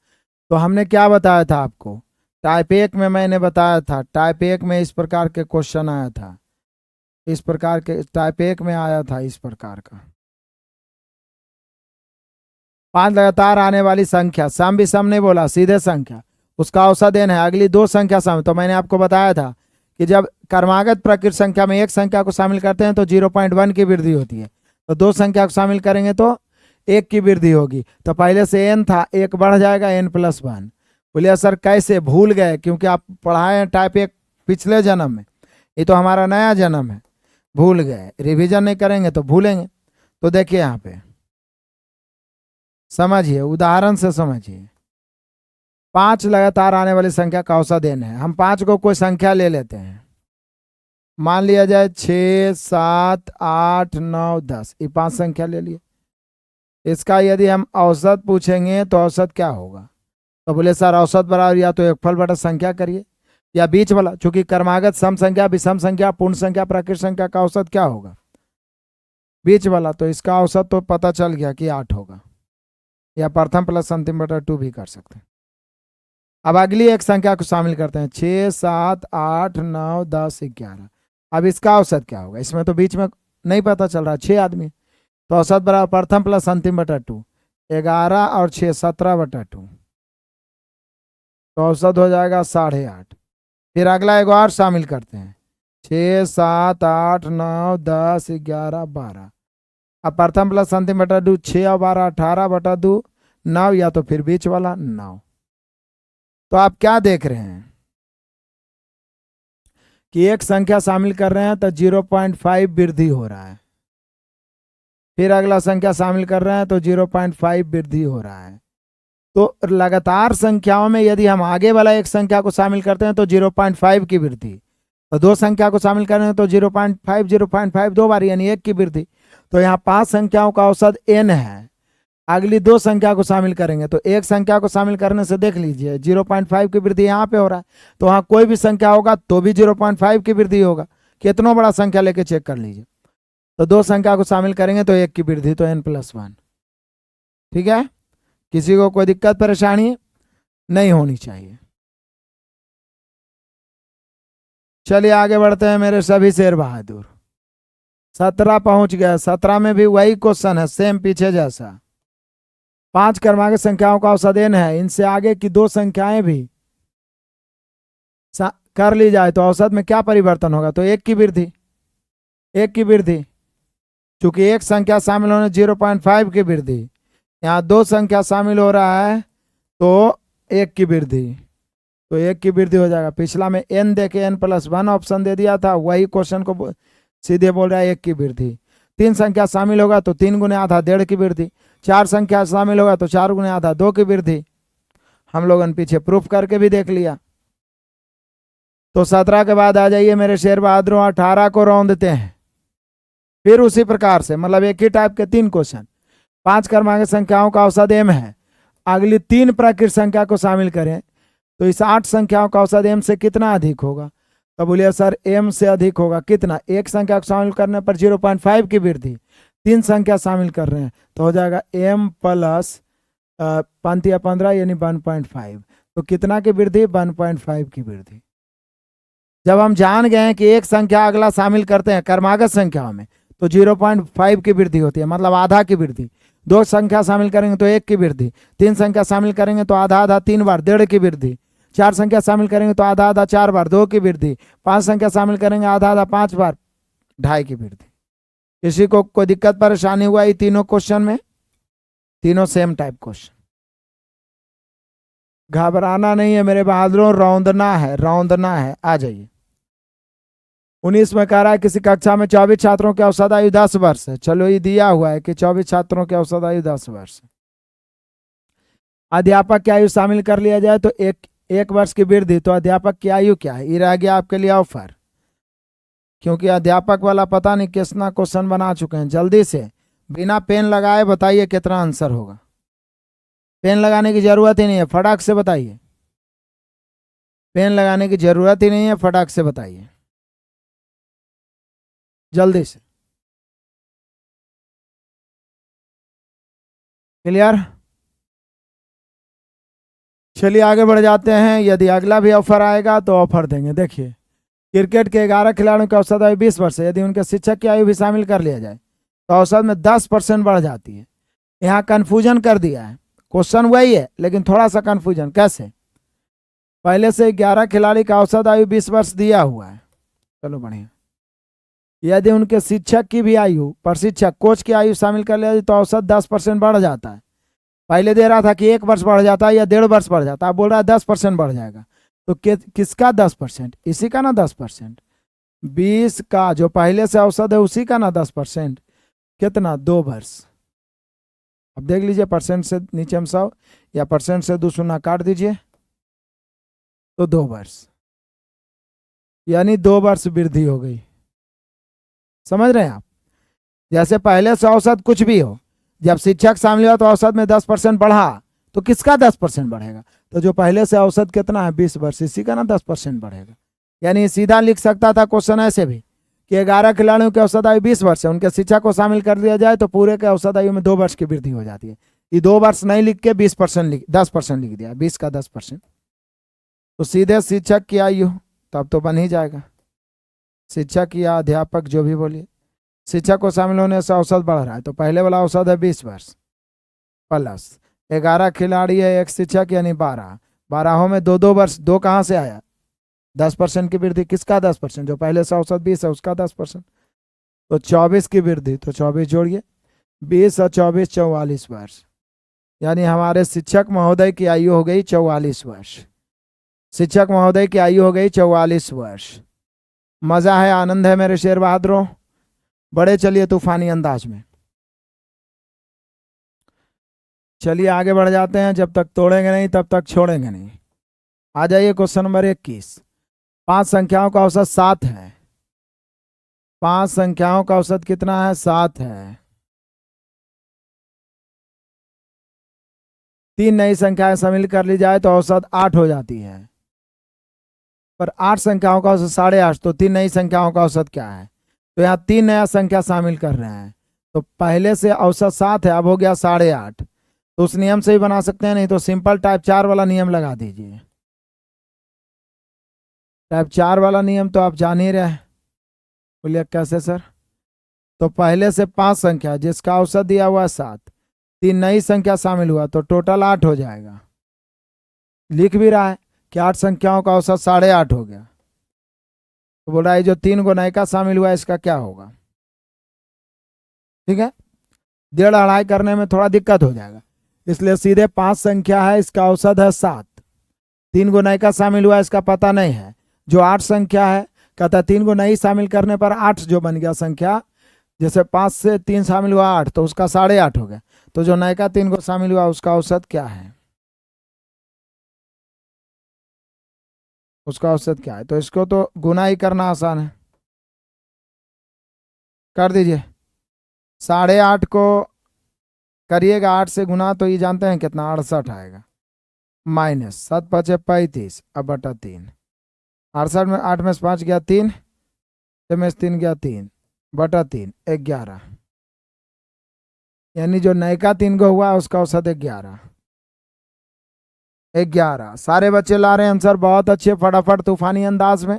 तो हमने क्या बताया था आपको, टाइप 1 में मैंने बताया था, टाइप 1 में इस प्रकार के क्वेश्चन आया था, इस प्रकार के टाइप 1 में आया था इस प्रकार का। 5 लगातार आने वाली संख्या, सम भी सम नहीं बोला, सीधे संख्या, उसका औसत n है, अगली 2 संख्या सम। तो मैंने आपको बताया था कि जब क्रमागत प्रकृत संख्या में एक संख्या को शामिल करते हैं तो 0.1 की वृद्धि होती है, तो 2 संख्या को शामिल करेंगे तो 1 की वृद्धि होगी। तो पहले से n था, 1 बढ़ जाएगा n+1। बोलिए सर कैसे, भूल गए, क्योंकि आप पढ़ाए हैं टाइप 1 पिछले जन्म में, ये तो हमारा नया जन्म है, भूल गए, रिवीजन नहीं करेंगे तो भूलेंगे। तो देखिए यहाँ पे समझिए, उदाहरण से समझिए। 5 लगातार आने वाली संख्या का औसत n है, हम 5 को कोई संख्या ले लेते हैं, मान लिया जाए 6 7 8 9 10, ये 5 संख्या ले लिए। इसका यदि हम औसत पूछेंगे तो औसत क्या होगा, तो बोले सर औसत बराबर या तो योगफल बटा संख्या करिए या बीच वाला, चूंकि क्रमागत सम संख्या, विषम संख्या, पूर्ण संख्या, प्राकृत संख्या का औसत क्या होगा, बीच वाला। तो इसका औसत तो पता चल गया कि 8 होगा, या प्रथम प्लस अंतिम बटा 2 भी कर सकते हैं। अब अगली एक संख्या को शामिल करते हैं, 6 7 8 9 10 11। अब इसका औसत क्या होगा, इसमें तो बीच में नहीं पता चल रहा, 6 आदमी, तो औसत बराबर प्रथम प्लस अंतिम बटा 2, 11 और 6 17 बटा 2, तो औसत हो जाएगा 8.5। फिर अगला एक और शामिल करते हैं, 6 7 8 9 10 11 12। अब प्रथम प्लस अंतिम बटा 2, 6 और 12 18 बटा 2 9, या तो फिर बीच वाला 9। तो आप क्या देख रहे हैं कि एक संख्या शामिल कर रहे हैं तो 0.5 वृद्धि हो रहा है, फिर अगला संख्या शामिल कर रहे हैं तो 0.5 वृद्धि हो रहा है। तो लगातार संख्याओं में यदि हम आगे वाला एक संख्या को शामिल करते हैं तो 0.5 की वृद्धि, तो 2 संख्या को शामिल कर रहे हैं तो 0.5 0.5 2 बार, यानी 1 की वृद्धि। तो यहाँ 5 संख्याओं का औसत n है, अगली 2 संख्या को शामिल करेंगे तो एक संख्या को शामिल करने से देख लीजिए 0.5 की वृद्धि यहाँ पे हो रहा है, तो वहाँ कोई भी संख्या होगा तो भी 0.5 की वृद्धि होगा। कितना बड़ा संख्या लेके चेक कर लीजिए। तो 2 संख्या को शामिल करेंगे तो 1 की वृद्धि, तो n+1। ठीक है, किसी को कोई दिक्कत परेशानी नहीं होनी चाहिए। चलिए आगे बढ़ते हैं मेरे सभी शेर बहादुर। 17 पहुंच गया। 17 में भी वही क्वेश्चन है, सेम पीछे जैसा। 5 क्रमांक संख्याओं का औसत n है, इनसे आगे की 2 संख्याएं भी कर ली जाए तो औसत में क्या परिवर्तन होगा? तो 1 की वृद्धि, 1 की वृद्धि, चूंकि एक संख्या शामिल होने 0.5 की वृद्धि, यहाँ 2 संख्या शामिल हो रहा है तो 1 की वृद्धि, तो 1 की वृद्धि हो जाएगा। पिछला में n देके n+1 ऑप्शन दे दिया था, वही क्वेश्चन को सीधे बोल रहा है 1 की वृद्धि। 3 संख्या शामिल होगा तो 3 गुने आधा 1.5 की वृद्धि। 4 संख्या शामिल होगा तो 4 गुने आधा 2 की वृद्धि। हम लोगों ने पीछे प्रूफ करके भी देख लिया। तो 17 के बाद आ जाइए मेरे शेर बहादुरों, 18 को रौंदते हैं। फिर उसी प्रकार से, मतलब एक ही टाइप के 3 क्वेश्चन। 5 क्रमांक संख्याओं का औसत m है, अगली 3 प्राकृत संख्या को शामिल करें तो इस 8 संख्याओं का औसत m से कितना अधिक होगा? तो बोलिए सर m से अधिक होगा कितना? एक संख्या को शामिल करने पर 0.5 की वृद्धि, 3 संख्या शामिल कर रहे हैं तो हो जाएगा m प्लस 15 यानी 1.5। तो कितना की वृद्धि? 1.5 की वृद्धि। जब हम जान गए हैं कि एक संख्या अगला शामिल करते हैं क्रमागत संख्याओं में तो 0.5 की वृद्धि होती है, मतलब आधा की वृद्धि। 2 संख्या शामिल करेंगे तो 1 की वृद्धि, 3 संख्या शामिल करेंगे तो आधा आधा 3 बार 1.5 की वृद्धि, 4 संख्या शामिल करेंगे तो आधा आधा 4 बार 2 की वृद्धि, 5 संख्या शामिल करेंगे आधा आधा 5 बार 2.5 की वृद्धि। किसी को कोई दिक्कत परेशानी हुआ ये तीनों क्वेश्चन में? तीनों सेम टाइप क्वेश्चन। घबराना नहीं है मेरे बहादुरों, रौंदना है, रौंदना है। आ जाइए। 19 में कह रहा है किसी कक्षा में 24 छात्रों की औसत आयु 10 वर्ष है। चलो ये दिया हुआ है कि 24 छात्रों की औसत आयु 10 वर्ष है। अध्यापक की आयु शामिल कर लिया जाए तो एक वर्ष की वृद्धि, तो अध्यापक की आयु क्या है? ये रह गया आपके लिए ऑफर, क्योंकि अध्यापक वाला पता नहीं कितना क्वेश्चन बना चुके हैं। जल्दी से बिना पेन लगाए बताइए कितना आंसर होगा। पेन लगाने की जरूरत ही नहीं है, फटाक से बताइए। पेन लगाने की जरूरत ही नहीं है, फटाक से बताइए जल्दी से। क्लियर? चलिए आगे बढ़ जाते हैं। यदि अगला भी ऑफर आएगा तो ऑफर देंगे। देखिए, क्रिकेट के 11 खिलाड़ियों की औसत आयु 20 वर्ष है, यदि उनके शिक्षक की आयु भी शामिल कर लिया जाए तो औसत में 10% बढ़ जाती है। यहाँ कन्फ्यूजन कर दिया है, क्वेश्चन वही है लेकिन थोड़ा सा कन्फ्यूजन। कैसे? पहले से 11 खिलाड़ी का औसत आयु 20 वर्ष दिया हुआ है, चलो बढ़िया। यदि उनके शिक्षक की भी आयु, प्रशिक्षक कोच की आयु शामिल कर लिया जाए तो औसत 10% बढ़ जाता है। पहले दे रहा था कि 1 वर्ष बढ़ जाता है या 1.5 वर्ष बढ़ जाता है, अब बोल रहा है 10% बढ़ जाएगा। तो किसका 10%? इसी का ना 10%। 20 का जो पहले से औसत है उसी का ना 10%। कितना? 2 वर्ष। अब देख लीजिए, परसेंट से नीचे हम 100 या परसेंट से 2 शून्य काट दीजिए तो 2 वर्ष, यानी 2 वर्ष वृद्धि हो गई। समझ रहे हैं आप? जैसे पहले से औसत कुछ भी हो, जब शिक्षक शामिल हुआ तो औसत में 10% बढ़ा, तो किसका 10% बढ़ेगा? तो जो पहले से औसत कितना है 20 वर्ष, इसी का ना 10% बढ़ेगा। यानी सीधा लिख सकता था क्वेश्चन ऐसे भी कि 11 खिलाड़ियों की औसत आयु 20 वर्ष है, उनके शिक्षक को शामिल कर दिया जाए तो पूरे के औसत आयु में 2 वर्ष की वृद्धि हो जाती है। ये 2 वर्ष नहीं लिख के 10% लिख दिया, 20 का 10%। तो सीधे शिक्षक की आयु, तब तो बन ही जाएगा। शिक्षक या अध्यापक जो भी बोलिए, शिक्षक को शामिल होने से औसत बढ़ रहा है, तो पहले वाला औसत है 20 वर्ष प्लस 11 खिलाड़ी है, एक शिक्षक यानी 12। 12 में 2 वर्ष, 2 कहाँ से आया? 10% की वृद्धि। किसका 10%? जो पहले से औसत 20 है उसका 10%। तो 24 की वृद्धि, तो 24 जोड़िए, 20 और 24 44 वर्ष, यानी हमारे शिक्षक महोदय की आयु हो गई 44 वर्ष। शिक्षक महोदय की आयु हो गई 44 वर्ष। मजा है, आनंद है मेरे शेर बहादुरों? बड़े चलिए तूफानी अंदाज में। चलिए आगे बढ़ जाते हैं, जब तक तोड़ेंगे नहीं तब तक छोड़ेंगे नहीं। आ जाइए क्वेश्चन नंबर 21। 5 संख्याओं का औसत 7 है, 5 संख्याओं का औसत कितना है? 7 है। 3 नई संख्याएं शामिल कर ली जाए तो औसत 8 हो जाती है। पर 8 संख्याओं का औसत 8.5, तो 3 नई संख्याओं का औसत क्या है? तो यहाँ 3 नया संख्या शामिल कर रहे हैं, तो पहले से औसत 7 है, अब हो गया 8.5। तो उस नियम से ही बना सकते हैं, नहीं तो सिंपल टाइप 4 वाला नियम लगा दीजिए। टाइप 4 वाला नियम तो आप जान ही रहे। बोलिए कैसे सर? तो पहले से 5 संख्या जिसका औसत दिया हुआ है 7, 3 नई संख्या शामिल हुआ तो टोटल 8 हो जाएगा। लिख भी रहा है कि 8 संख्याओं का औसत 8.5 हो गया। तो बोल रहा है जो 3 गो नयका शामिल हुआ इसका क्या होगा? ठीक है, 1.5 2.5 करने में थोड़ा दिक्कत हो जाएगा, इसलिए सीधे 5 संख्या है, इसका औसत है 7। 3 गो नयका शामिल हुआ इसका पता नहीं है। जो 8 संख्या है, कहता है 3 गो नई शामिल करने पर 8 जो बन गया संख्या, जैसे 5 से 3 शामिल हुआ 8, तो उसका 8.5 हो गया। तो जो नयका 3 को शामिल हुआ उसका औसत क्या है? उसका औसत क्या है? तो इसको तो गुना ही करना आसान है, कर दीजिए। 8.5 को करिएगा 8 से गुना तो ये जानते हैं कितना, 68 आएगा। माइनस 7 5 35, अब बटा 3। 68 में 8 में से 5 गया 3, 6 में से 3 गया 3, बटा 3 11। यानी जो नयका 3 को हुआ उसका औसत 11। 11 सारे बच्चे ला रहे हैं आंसर, बहुत अच्छे, फटाफट तूफानी अंदाज में।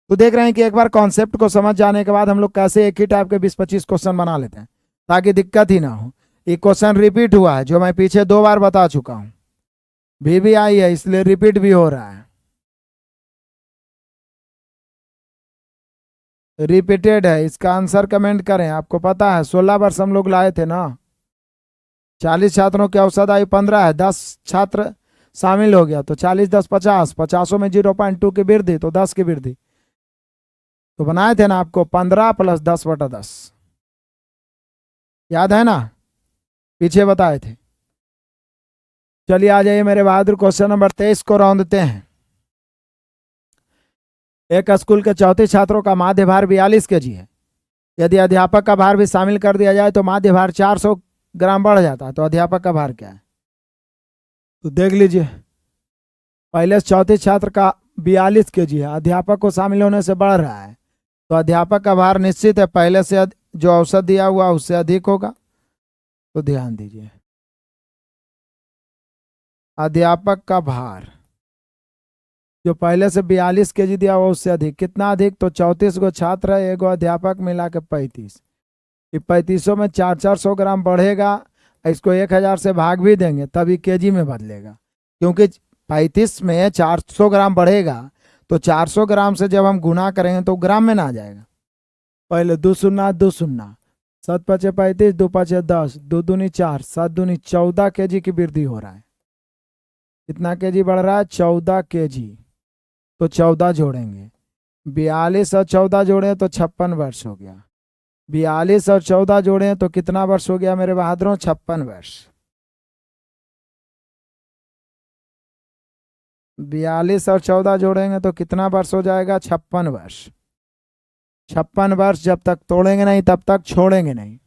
तो देख रहे हैं कि एक बार कॉन्सेप्ट को समझ जाने के बाद हम लोग कैसे एक ही टाइप के 20-25 क्वेश्चन बना लेते हैं ताकि दिक्कत ही ना हो। एक क्वेश्चन रिपीट हुआ है जो मैं पीछे 2 बार बता चुका हूं, भी आई है इसलिए रिपीट भी हो रहा है। रिपीटेड है, इसका आंसर कमेंट करें। आपको पता है 16 वर्ष हम लोग लाए थे ना, 40 छात्रों की औसत आयु 15 है, 10 छात्र शामिल हो गया तो 40 10 50, 50 में 0.2 की वृद्धि तो 10 की वृद्धि। तो बनाए थे ना आपको 15 + 10/10, याद है ना? पीछे बताए थे। चलिए आ जाइए मेरे बहादुर, क्वेश्चन नंबर 23 को रौंदते हैं। एक स्कूल के 34 छात्रों का माध्य भार 42 केजी है। यदि अध्यापक का भार भी शामिल कर दिया जाए तो माध्य भार 400 ग्राम बढ़ जाता है, तो अध्यापक का भार क्या है? तो देख लीजिए, पहले 34 छात्र का 42 केजी है, अध्यापक को शामिल होने से बढ़ रहा है, तो अध्यापक का भार निश्चित है, पहले से जो औसत दिया हुआ उससे अधिक होगा। तो ध्यान दीजिए, अध्यापक का भार जो पहले से 42 केजी दिया हुआ उससे अधिक, कितना अधिक? तो 34 गो छात्र है, एगो अध्यापक मिला के 35, 3500 में 400 ग्राम बढ़ेगा। इसको 1000 से भाग भी देंगे तभी केजी में बदलेगा, क्योंकि 35 में 400 ग्राम बढ़ेगा, तो 400 ग्राम से जब हम गुना करेंगे तो ग्राम में ना आ जाएगा। पहले 2 शून्य 2 शून्य, 7 5 35, 2 5 10, 2 दूनी 4, 7 दूनी 14 केजी की वृद्धि हो रहा है। कितना केजी बढ़ रहा है? 14 केजी। तो 14 जोड़ेंगे, 42 और 14 जोड़े तो 56 वर्ष हो गया। 42 और 14 जोड़े तो कितना वर्ष हो गया मेरे बहादुरों? 56 वर्ष। 42 और 14 जोड़ेंगे तो कितना वर्ष हो जाएगा? 56 वर्ष। 56 वर्ष जब तक तोड़ेंगे नहीं तब तक छोड़ेंगे नहीं।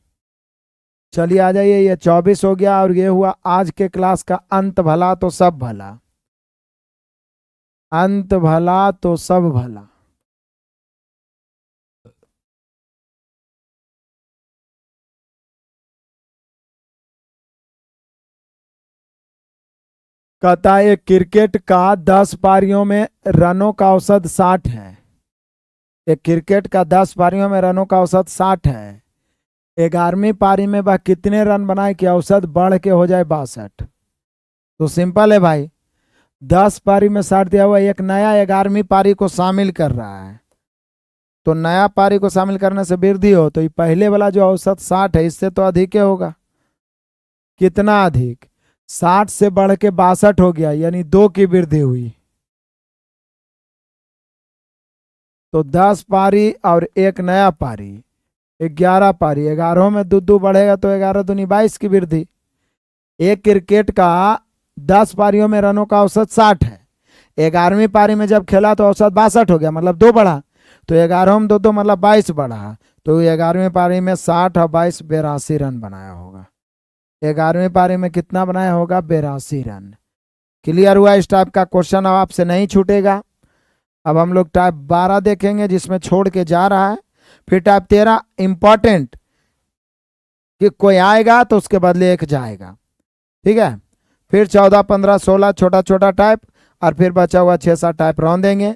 चलिए आ जाइए, ये 24 हो गया और ये हुआ आज के क्लास का अंत। भला तो सब भला, अंत भला तो सब भला। कहता है क्रिकेट का 10 पारियों में रनों का औसत 60 है। एक क्रिकेट का 10 पारियों में रनों का औसत 60 है। 11वीं पारी में वह कितने रन बनाए कि औसत बढ़ के हो जाए 62? तो सिंपल है भाई, 10 पारी में 60 दिया हुआ, एक नया 11वीं पारी को शामिल कर रहा है, तो नया पारी को शामिल करने से वृद्धि हो, तो ये पहले वाला जो औसत 60 है इससे तो अधिक ही होगा। कितना अधिक? 60 से बढ़ के 62 हो गया, यानी 2 की वृद्धि हुई। तो 10 पारी और एक नया पारी, 11 पारी, 11 में 2 2 बढ़ेगा तो 11 दूनी 22 की वृद्धि। एक क्रिकेट का 10 पारियों में रनों का औसत 60 है, 11वीं पारी में जब खेला तो औसत 62 हो गया, मतलब 2 बढ़ा, तो 11 में 2 मतलब 22 बढ़ा, तो 11वीं पारी में 60 और 22 82 रन बनाया होगा। 11वीं पारी में कितना बनाया होगा? 82 रन। क्लियर हुआ? इस टाइप का क्वेश्चन अब आपसे नहीं छूटेगा। अब हम लोग टाइप 12 देखेंगे जिसमें छोड़ के जा रहा है, फिर टाइप 13 इंपॉर्टेंट कि कोई आएगा तो उसके बदले एक जाएगा, ठीक है। फिर 14, 15, 16 छोटा छोटा टाइप, और फिर बचा हुआ 6-7 टाइप रौन देंगे।